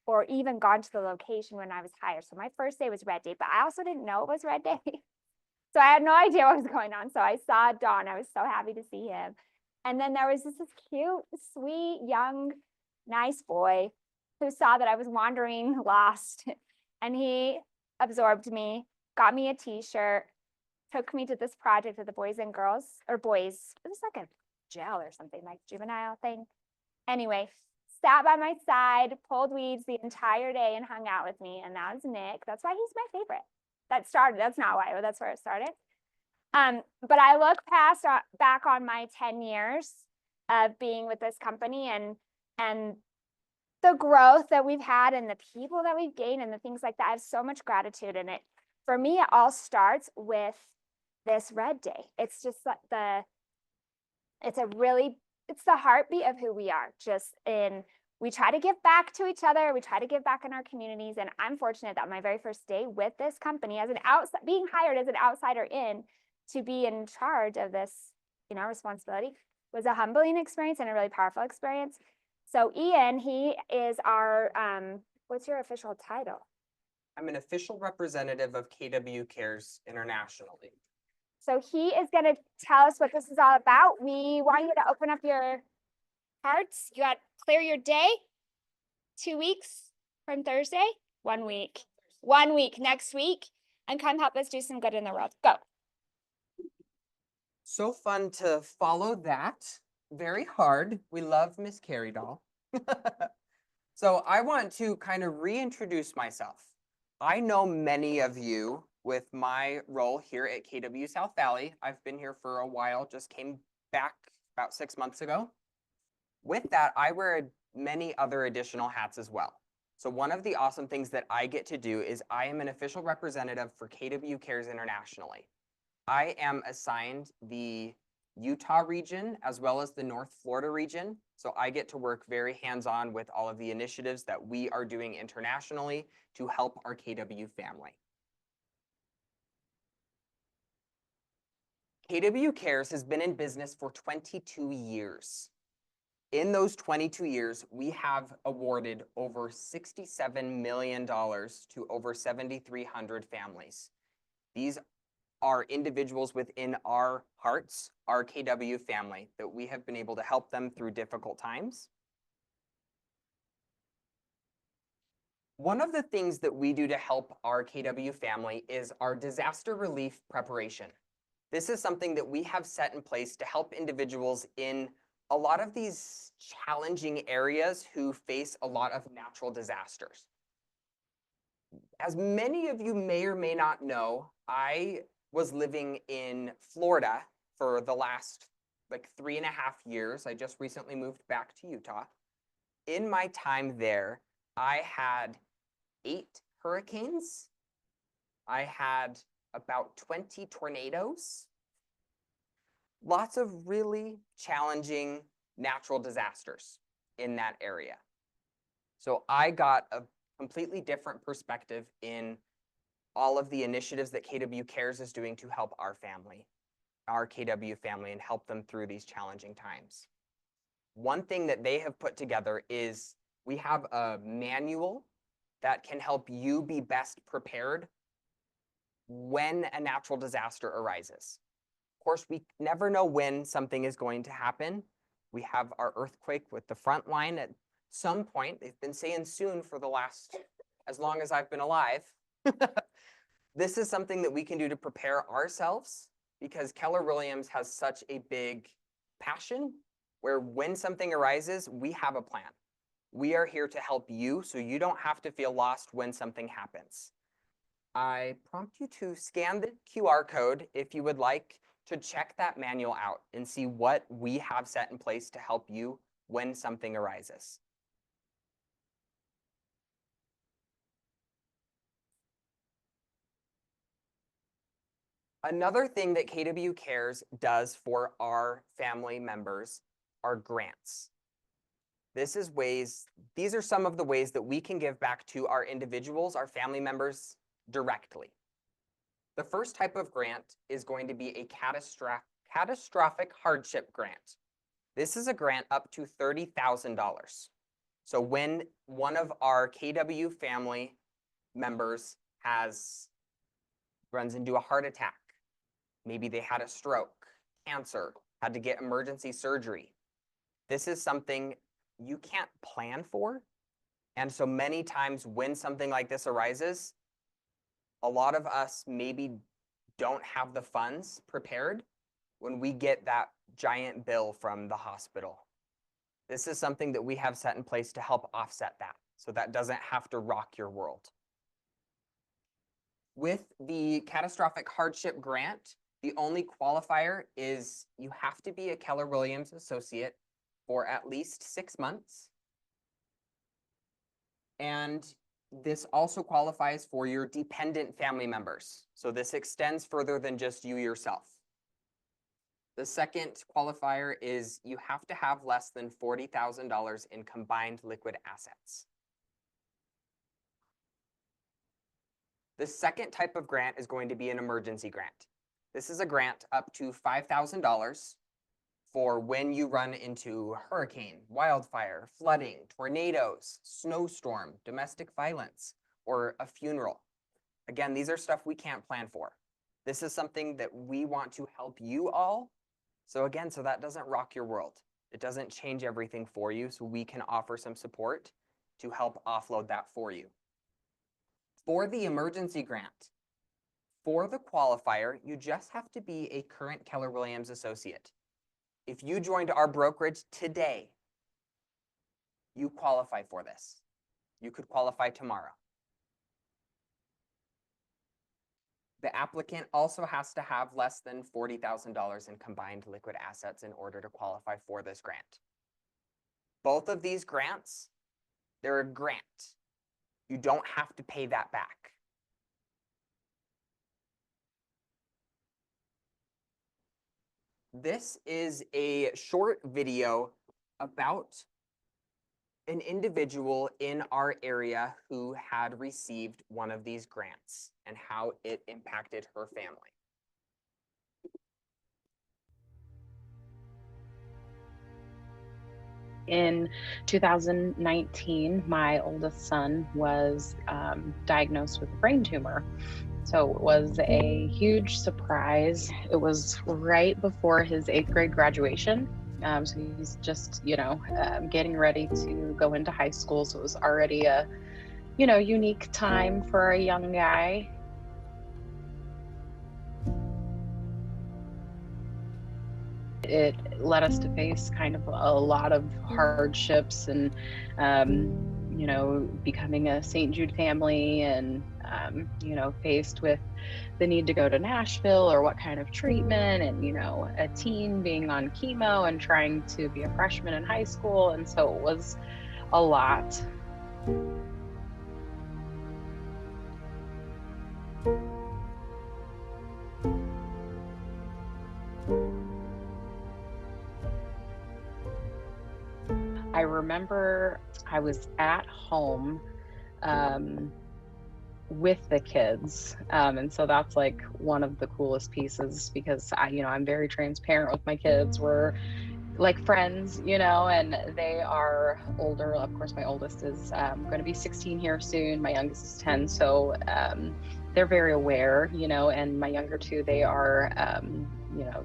A: or even gone to the location when I was hired. So my first day was Red Day, but I also didn't know it was Red Day. So I had no idea what was going on. So I saw Don. I was so happy to see him. And then there was this cute, sweet, young, nice boy who saw that I was wandering lost, and he absorbed me, got me a t-shirt, took me to this project at the Boys and Girls, or Boys, it was like a jail or something, like juvenile thing. Anyway, sat by my side, pulled weeds the entire day and hung out with me. And that was Nick. That's why he's my favorite. That's not why, that's where it started. But I look back on my 10 years of being with this company and the growth that we've had and the people that we've gained and the things like that. I have so much gratitude in it. For me, it all starts with this red day. It's just like it's the heartbeat of who we are. We try to give back to each other. We try to give back in our communities. And I'm fortunate that my very first day with this company, being hired as an outsider in to be in charge of this, responsibility, was a humbling experience and a really powerful experience. So Ian, he is our, what's your official title?
M: I'm an official representative of KW Cares internationally.
A: So he is going to tell us what this is all about. We want you to open up your hearts. You got to clear your day. 2 weeks from Thursday. 1 week. 1 week next week. And come help us do some good in the world. Go.
M: So fun to follow that. Very hard. We love Miss Carrie Doll. So I want to kind of reintroduce myself. I know many of you with my role here at KW South Valley. I've been here for a while, just came back about 6 months ago. With that, I wear many other additional hats as well. So one of the awesome things that I get to do is I am an official representative for KW Cares internationally. I am assigned the Utah region as well as the North Florida region. So I get to work very hands-on with all of the initiatives that we are doing internationally to help our KW family. KW Cares has been in business for 22 years. In those 22 years, we have awarded over $67 million to over 7,300 families. These are individuals within our hearts, our KW family, that we have been able to help them through difficult times. One of the things that we do to help our KW family is our disaster relief preparation. This is something that we have set in place to help individuals in a lot of these challenging areas who face a lot of natural disasters. As many of you may or may not know, I was living in Florida for the last 3.5 years. I just recently moved back to Utah. In my time there, I had 8 hurricanes. I had about 20 tornadoes. Lots of really challenging natural disasters in that area. So I got a completely different perspective in all of the initiatives that KW Cares is doing to help our family, our KW family, and help them through these challenging times. One thing that they have put together is we have a manual that can help you be best prepared when a natural disaster arises. Of course, we never know when something is going to happen. We have our earthquake with the front line at some point. They've been saying soon for the last, as long as I've been alive. This is something that we can do to prepare ourselves because Keller Williams has such a big passion where when something arises, we have a plan. We are here to help you so you don't have to feel lost when something happens. I prompt you to scan the QR code if you would like to check that manual out and see what we have set in place to help you when something arises. Another thing that KW Cares does for our family members are grants. These are some of the ways that we can give back to our individuals, our family members, directly. The first type of grant is going to be a catastrophic hardship grant. This is a grant up to $30,000. So when one of our KW family members runs into a heart attack, maybe they had a stroke, cancer, had to get emergency surgery. This is something you can't plan for, And so many times when something like this arises, a lot of us maybe don't have the funds prepared when we get that giant bill from the hospital. This is something that we have set in place to help offset that, so that doesn't have to rock your world. With the catastrophic hardship grant, the only qualifier is you have to be a Keller Williams associate for at least 6 months. And this also qualifies for your dependent family members. So this extends further than just you yourself. The second qualifier is you have to have less than $40,000 in combined liquid assets. The second type of grant is going to be an emergency grant. This is a grant up to $5,000 for when you run into hurricane, wildfire, flooding, tornadoes, snowstorm, domestic violence, or a funeral. Again, these are stuff we can't plan for. This is something that we want to help you all. So again, so that doesn't rock your world. It doesn't change everything for you, so we can offer some support to help offload that for you. For the emergency grant, for the qualifier, you just have to be a current Keller Williams associate. If you joined our brokerage today, you qualify for this. You could qualify tomorrow. The applicant also has to have less than $40,000 in combined liquid assets in order to qualify for this grant. Both of these grants, they're a grant. You don't have to pay that back. This is a short video about an individual in our area who had received one of these grants and how it impacted her family.
O: In 2019, my oldest son was diagnosed with a brain tumor. So it was a huge surprise. It was right before his 8th grade graduation. So he's just, getting ready to go into high school. So it was already a, unique time for a young guy. It led us to face kind of a lot of hardships and, becoming a St. Jude family and, faced with the need to go to Nashville or what kind of treatment and, a teen being on chemo and trying to be a freshman in high school. And so it was a lot. I remember I was at home with the kids. And so that's like one of the coolest pieces because I'm very transparent with my kids. We're like friends, and they are older. Of course, my oldest is going to be 16 here soon. My youngest is 10. So they're very aware, and my younger two, they are,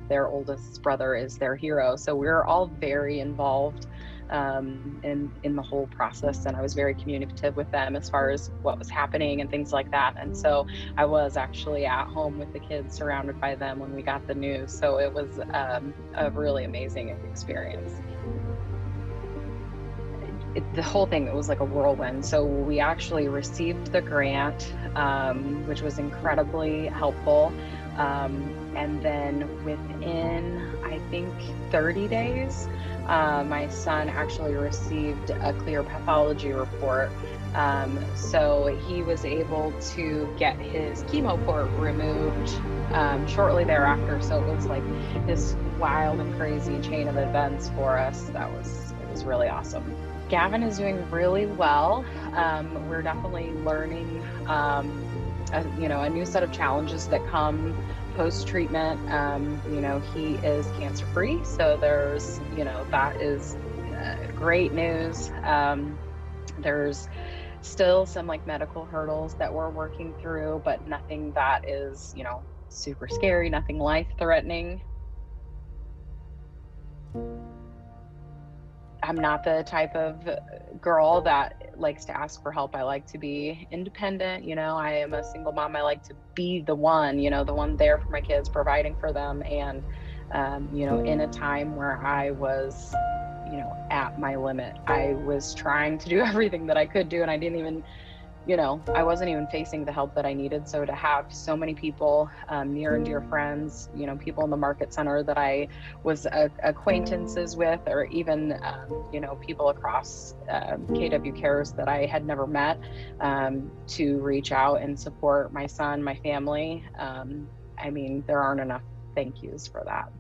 O: their oldest brother is their hero. So we're all very involved in the whole process, and I was very communicative with them as far as what was happening and things like that. And so I was actually at home with the kids, surrounded by them when we got the news. So it was a really amazing experience. The whole thing, it was like a whirlwind. So we actually received the grant, which was incredibly helpful. And then within, I think, 30 days, my son actually received a clear pathology report. So he was able to get his chemo port removed shortly thereafter. So it was like this wild and crazy chain of events for us. It was really awesome. Gavin is doing really well. We're definitely learning, a new set of challenges that come post-treatment. He is cancer-free, so there's, that is great news. There's still some medical hurdles that we're working through, but nothing that is, super scary, nothing life-threatening. I'm not the type of girl that likes to ask for help. I like to be independent. You know, I am a single mom. I like to be the one, you know, the one there for my kids, providing for them. And, you know, in a time where I was, you know, at my limit, I was trying to do everything that I could do. And I didn't even, you know, I wasn't even facing the help that I needed. So to have so many people, near and dear friends, you know, people in the market center that I was acquaintances with, or even, you know, people across KW Cares that I had never met, to reach out and support my son, my family. I mean, there aren't enough thank yous for that.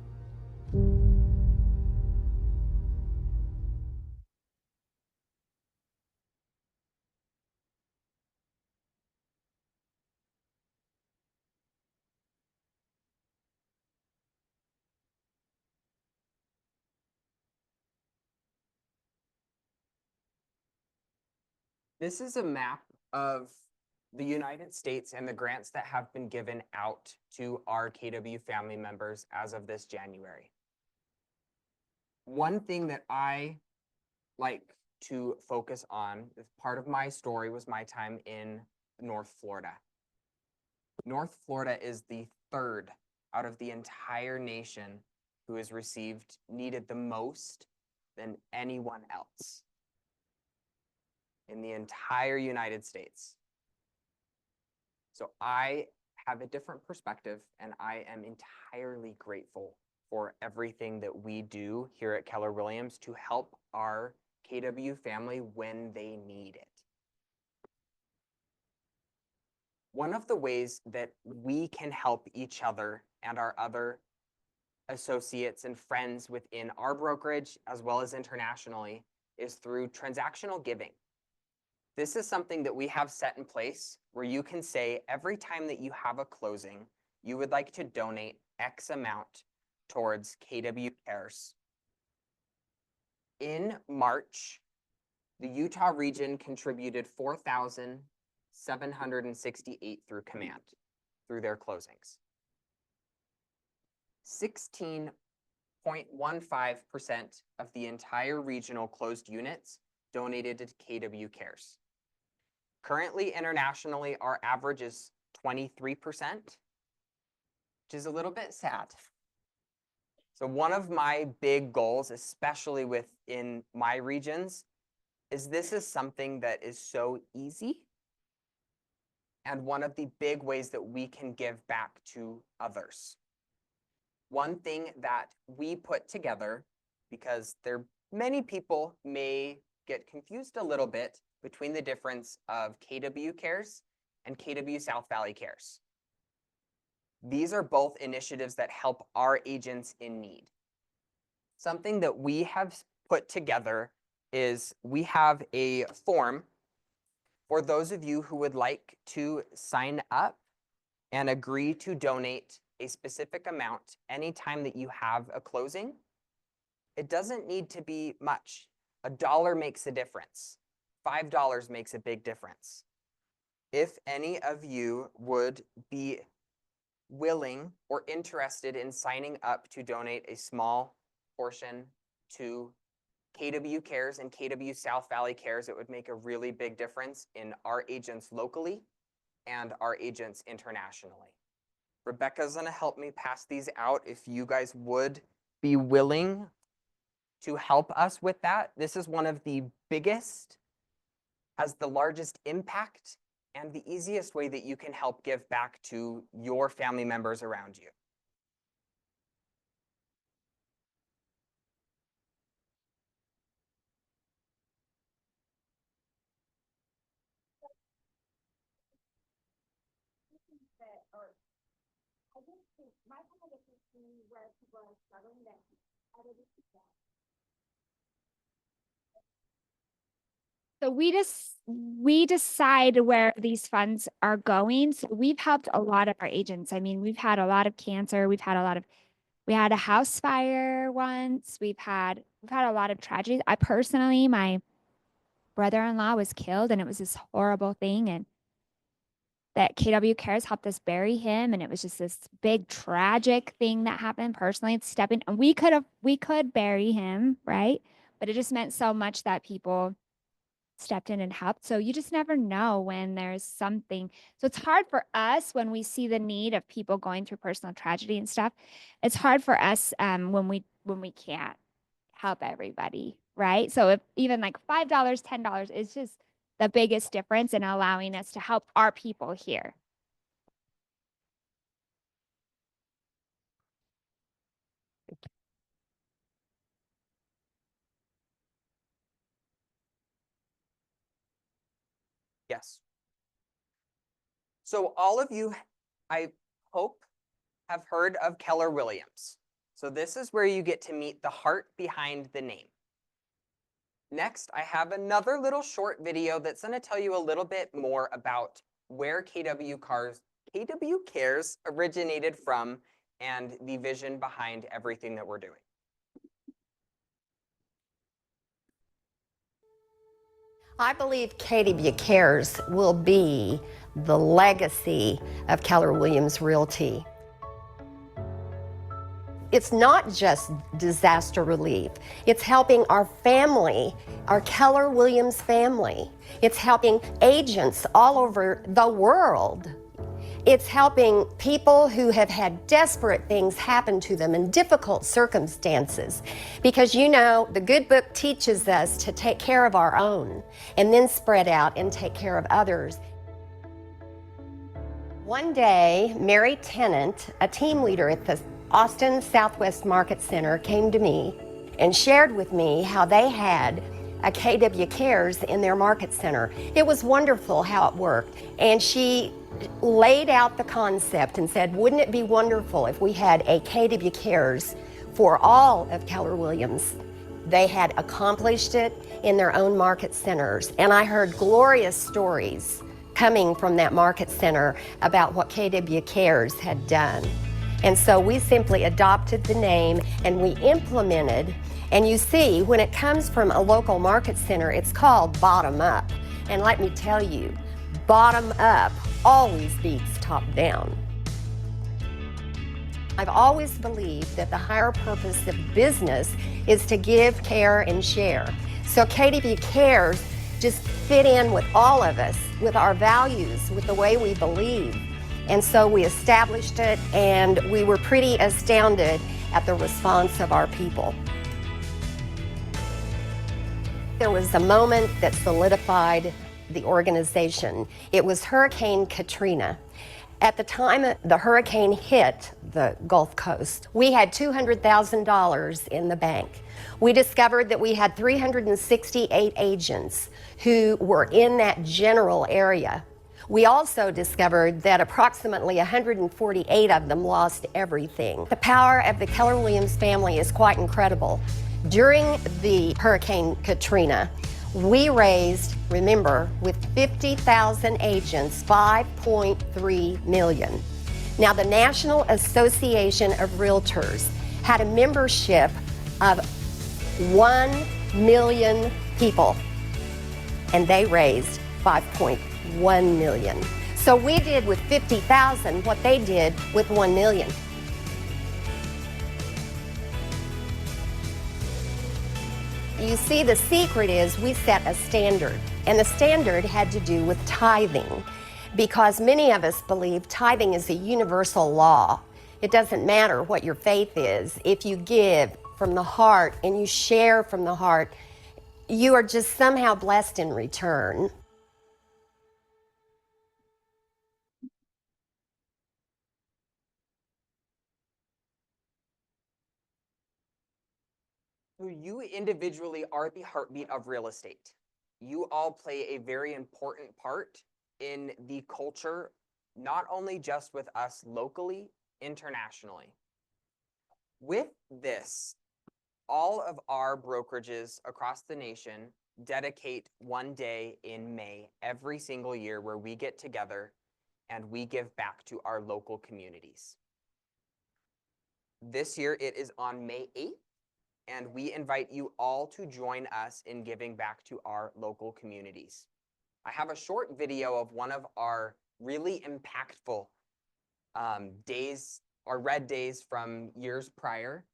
M: This is a map of the United States and the grants that have been given out to our KW family members as of this January. One thing that I like to focus on, as part of my story, was my time in North Florida. North Florida is the third out of the entire nation who has needed the most than anyone else in the entire United States. So I have a different perspective, and I am entirely grateful for everything that we do here at Keller Williams to help our KW family when they need it. One of the ways that we can help each other and our other associates and friends within our brokerage, as well as internationally, is through transactional giving. This is something that we have set in place where you can say every time that you have a closing, you would like to donate X amount towards KW Cares. In March, the Utah region contributed $4,768 through command, through their closings. 16.15% of the entire regional closed units donated to KW Cares. Currently, internationally, our average is 23%, which is a little bit sad. So one of my big goals, especially within my regions, is this is something that is so easy, and one of the big ways that we can give back to others. One thing that we put together, because many people may get confused a little bit between the difference of KW Cares and KW South Valley Cares. These are both initiatives that help our agents in need. Something that we have put together is we have a form for those of you who would like to sign up and agree to donate a specific amount anytime that you have a closing. It doesn't need to be much. $1 makes a difference. $5 makes a big difference. If any of you would be willing or interested in signing up to donate a small portion to KW Cares and KW South Valley Cares, it would make a really big difference in our agents locally and our agents internationally. Rebecca's gonna help me pass these out if you guys would be willing to help us with that. This is one of the biggest, has the largest impact, and the easiest way that you can help give back to your family members around you.
A: So we decide where these funds are going. So we've helped a lot of our agents. I mean, we've had a lot of cancer. We had a house fire once. We've had a lot of tragedies. I personally, my brother-in-law was killed, and it was this horrible thing. And that KW Cares helped us bury him. And it was just this big tragic thing that happened personally. It's stepping, and we could bury him, right? But it just meant so much that people stepped in and helped. So you just never know when there's something. So it's hard for us when we see the need of people going through personal tragedy and stuff. It's hard for us when we can't help everybody, right? So if even like $5, $10 is just the biggest difference in allowing us to help our people here.
M: Yes. So all of you, I hope, have heard of Keller Williams. So this is where you get to meet the heart behind the name. Next, I have another little short video that's going to tell you a little bit more about where KW Cares originated from and the vision behind everything that we're doing.
P: I believe KW Cares will be the legacy of Keller Williams Realty. It's not just disaster relief. It's helping our family, our Keller Williams family. It's helping agents all over the world. It's helping people who have had desperate things happen to them in difficult circumstances. Because you know, the good book teaches us to take care of our own and then spread out and take care of others. One day, Mary Tennant, a team leader at the Austin Southwest Market Center, came to me and shared with me how they had a KW Cares in their market center. It was wonderful how it worked. And she laid out the concept and said, wouldn't it be wonderful if we had a KW Cares for all of Keller Williams? They had accomplished it in their own market centers. And I heard glorious stories coming from that market center about what KW Cares had done. And so we simply adopted the name and we implemented. And you see, when it comes from a local market center, it's called bottom up. And let me tell you, bottom up always beats top down. I've always believed that the higher purpose of business is to give, care, and share. So KW Cares just fit in with all of us, with our values, with the way we believe. And so we established it, and we were pretty astounded at the response of our people. There was a moment that solidified the organization. It was Hurricane Katrina. At the time the hurricane hit the Gulf Coast, we had $200,000 in the bank. We discovered that we had 368 agents who were in that general area. We also discovered that approximately 148 of them lost everything. The power of the Keller Williams family is quite incredible. During the Hurricane Katrina, we raised, remember, with 50,000 agents, $5.3 million. Now, the National Association of Realtors had a membership of 1 million people, and they raised $5.1 million. So we did with 50,000 what they did with 1 million. You see, the secret is we set a standard, and the standard had to do with tithing, because many of us believe tithing is a universal law. It doesn't matter what your faith is. If you give from the heart and you share from the heart, you are just somehow blessed in return.
M: So you individually are the heartbeat of real estate. You all play a very important part in the culture, not only just with us locally, internationally. With this, all of our brokerages across the nation dedicate one day in May every single year where we get together and we give back to our local communities. This year it is on May 8th. And we invite you all to join us in giving back to our local communities. I have a short video of one of our really impactful days, our red days from years prior,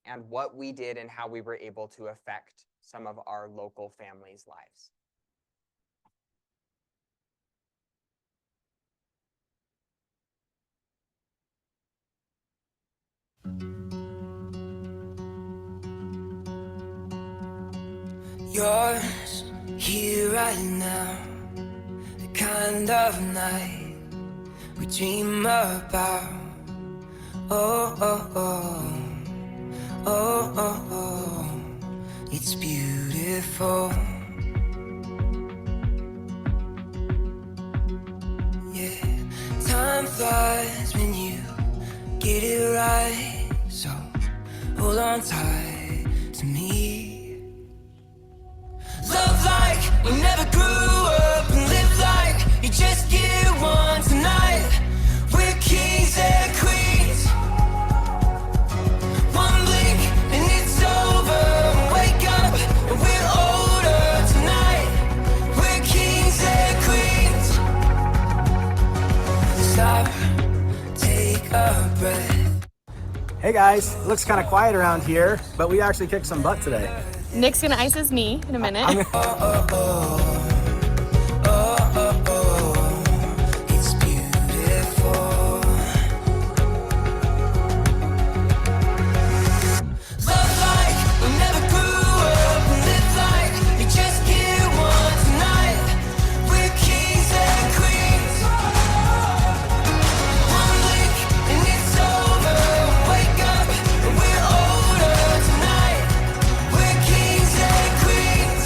M: and what we did and how we were able to affect some of our local families' lives.
Q: Yours here right now, the kind of night we dream about. Oh, oh, oh, oh, oh, oh, it's beautiful. Yeah, time flies when you get it right, so hold on tight to me. Love like we never grew up and live like you just get one tonight. We're kings and queens. One blink and it's over. Wake up and we're older tonight. We're kings and queens. Stop, take a breath.
K: Hey guys, it looks kind of quiet around here, but we actually kicked some butt today.
H: Nick's gonna ice his knee in a minute.
Q: It's beautiful. Love like we never grew up and live like you just get one tonight. We're kings and queens. One blink and it's over. Wake up and we're older tonight. We're kings and queens.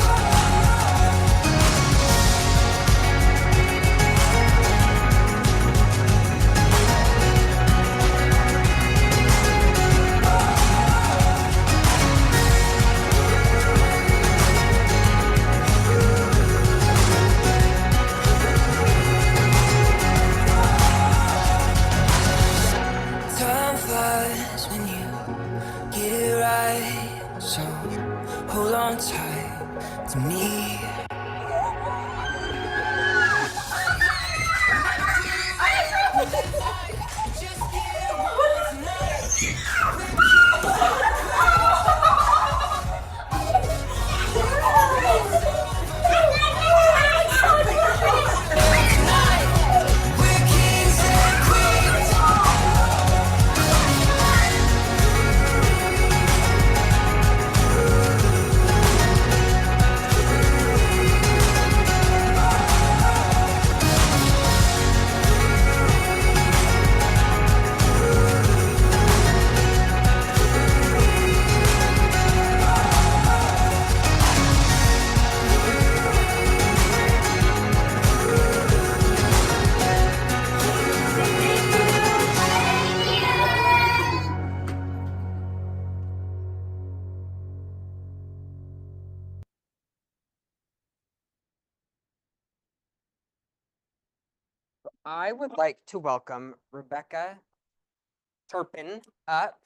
Q: Time flies when you get it right, so hold on tight to me. We're kings and queens.
M: I would like to welcome Rebecca Turpin up.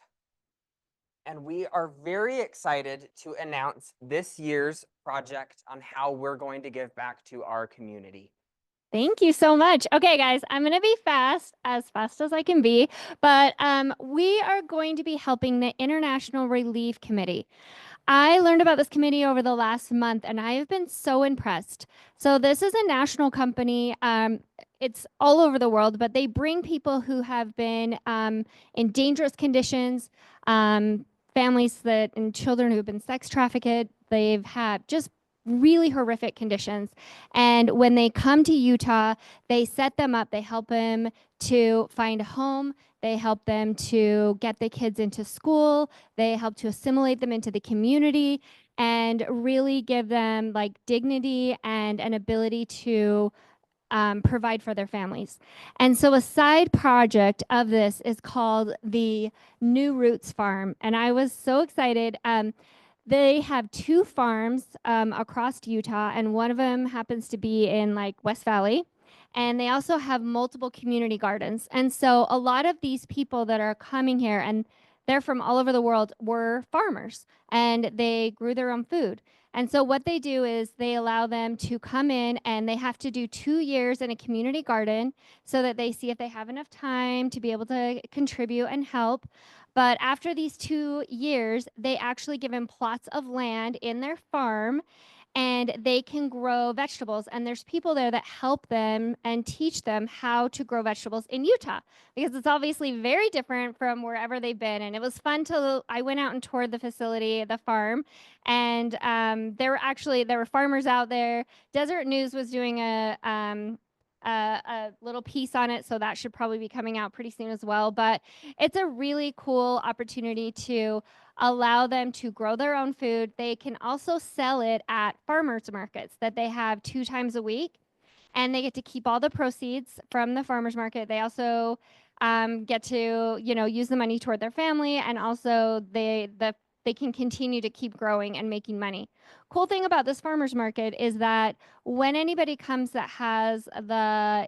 M: And we are very excited to announce this year's project on how we're going to give back to our community.
A: Thank you so much. Okay, guys, I'm going to be as fast as I can be, but we are going to be helping the International Relief Committee. I learned about this committee over the last month, and I have been so impressed. So this is a national company. It's all over the world, but they bring people who have been in dangerous conditions, families and children who have been sex trafficked. They've had just really horrific conditions. And when they come to Utah, they set them up, they help them to find a home, they help them to get the kids into school, they help to assimilate them into the community and really give them like dignity and an ability to provide for their families. And so a side project of this is called the New Roots Farm. And I was so excited. They have 2 farms across Utah, and one of them happens to be in like West Valley. And they also have multiple community gardens. And so a lot of these people that are coming here, and they're from all over the world, were farmers, and they grew their own food. And so what they do is they allow them to come in, and they have to do 2 years in a community garden so that they see if they have enough time to be able to contribute and help. But after these 2 years, they actually give them plots of land in their farm, and they can grow vegetables. And there's people there that help them and teach them how to grow vegetables in Utah, because it's obviously very different from wherever they've been. And it was fun I went out and toured the facility, the farm, and there were farmers out there. Desert News was doing a little piece on it, so that should probably be coming out pretty soon as well. But it's a really cool opportunity to allow them to grow their own food. They can also sell it at farmers markets that they have 2 times a week, and they get to keep all the proceeds from the farmers market. They also get to use the money toward their family, and also they can continue to keep growing and making money. Cool thing about this farmers market is that when anybody comes that has the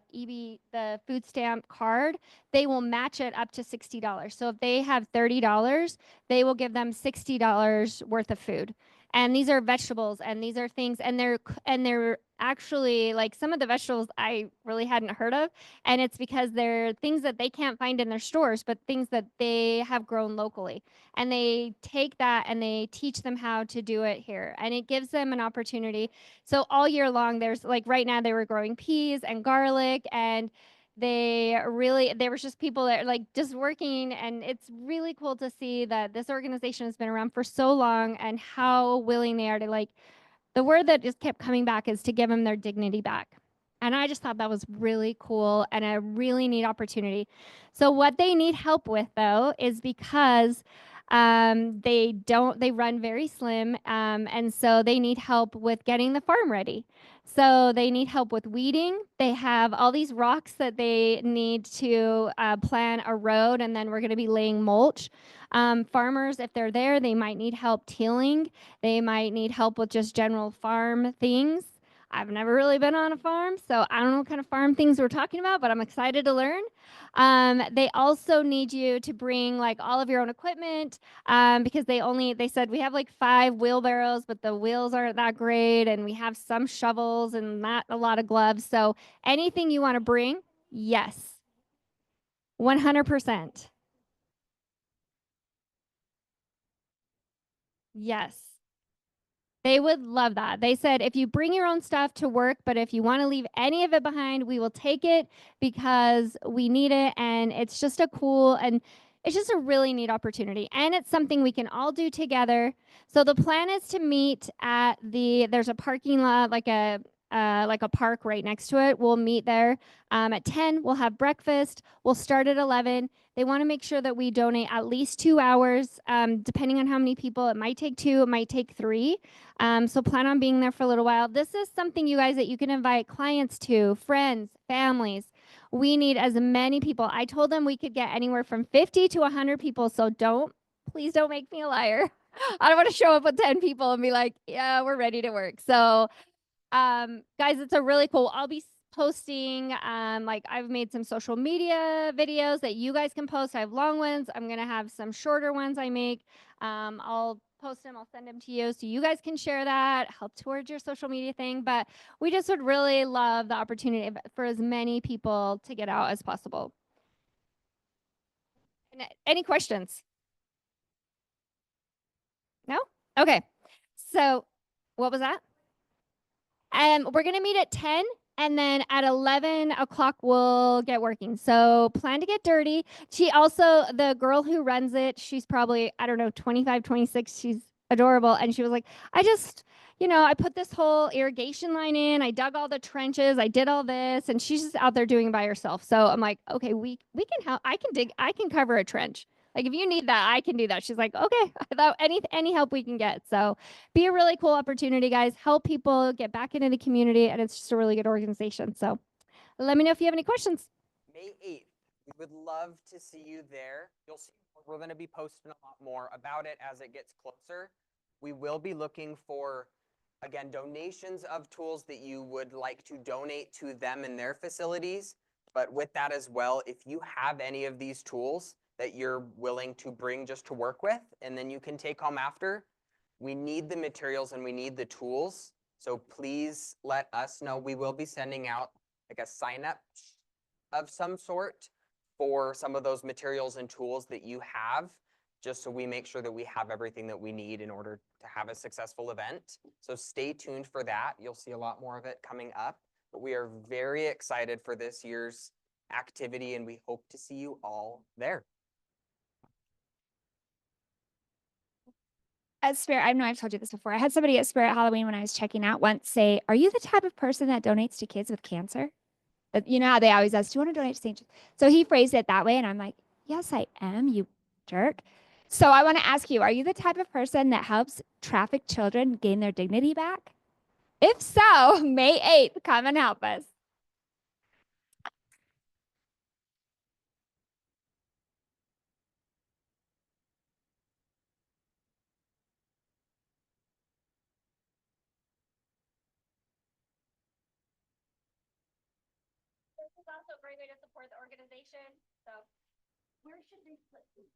A: food stamp card, they will match it up to $60. So if they have $30, they will give them $60 worth of food. And these are vegetables, and these are things, and they're actually, like, some of the vegetables I really hadn't heard of, and it's because they're things that they can't find in their stores, but things that they have grown locally. And they take that and they teach them how to do it here, and it gives them an opportunity. So all year long, there's, like, right now they were growing peas and garlic, and there was just people that like just working, and it's really cool to see that this organization has been around for so long and how willing they are to, like, the word that just kept coming back is to give them their dignity back. And I just thought that was really cool and a really neat opportunity. So what they need help with, though, is because they run very slim, and so they need help with getting the farm ready. So they need help with weeding. They have all these rocks that they need to plan a road, and then we're going to be laying mulch. Farmers, if they're there, they might need help tilling. They might need help with just general farm things. I've never really been on a farm, so I don't know what kind of farm things we're talking about, but I'm excited to learn. They also need you to bring, like, all of your own equipment, because they said we have like 5 wheelbarrows, but the wheels aren't that great, and we have some shovels and not a lot of gloves. So anything you want to bring, yes, 100%. Yes. They would love that. They said if you bring your own stuff to work, but if you want to leave any of it behind, we will take it because we need it. And it's just it's just a really neat opportunity. And it's something we can all do together. So the plan is to meet at there's a parking lot, like a park right next to it. We'll meet there at 10. We'll have breakfast. We'll start at 11. They want to make sure that we donate at least 2 hours, depending on how many people. It might take 2, it might take 3. So plan on being there for a little while. This is something, you guys, that you can invite clients to, friends, families. We need as many people. I told them we could get anywhere from 50 to 100 people. So please don't make me a liar. I don't want to show up with 10 people and be like, yeah, we're ready to work. So guys, it's a really cool. I'll be posting, like, I've made some social media videos that you guys can post. I have long ones. I'm gonna have some shorter ones I make. I'll post them. I'll send them to you so you guys can share that, help towards your social media thing. But we just would really love the opportunity for as many people to get out as possible. Any questions? No? Okay. So what was that? We're going to meet at 10, and then at 11 o'clock, we'll get working. So plan to get dirty. The girl who runs it, she's probably, I don't know, 25, 26. She's adorable. And she was like, I put this whole irrigation line in. I dug all the trenches. I did all this. And she's just out there doing it by herself. So I'm like, okay, we can help. I can cover a trench. Like, if you need that, I can do that. She's like, okay, without any help we can get. So be a really cool opportunity, guys. Help people get back into the community, and it's just a really good organization. So let me know if you have any questions.
M: May 8th, we would love to see you there. You'll see we're going to be posting a lot more about it as it gets closer. We will be looking for, again, donations of tools that you would like to donate to them in their facilities. But with that as well, if you have any of these tools that you're willing to bring just to work with, and then you can take home after, we need the materials and we need the tools. So please let us know. We will be sending out like a sign up of some sort for some of those materials and tools that you have. just so we make sure that we have everything that we need in order to have a successful event. So stay tuned for that. You'll see a lot more of it coming up, but we are very excited for this year's activity and we hope to see you all there.
A: At Spirit, I know I've told you this before. I had somebody at Spirit Halloween when I was checking out once say, "Are you the type of person that donates to kids with cancer?" But you know how they always ask, "Do you want to donate to St. Jude?" So he phrased it that way, and I'm like, "Yes, I am, you jerk." So I want to ask you, are you the type of person that helps trafficked children gain their dignity back? If so, May 8th, come and help us. This is also a great way to support the organization. So where should they put these?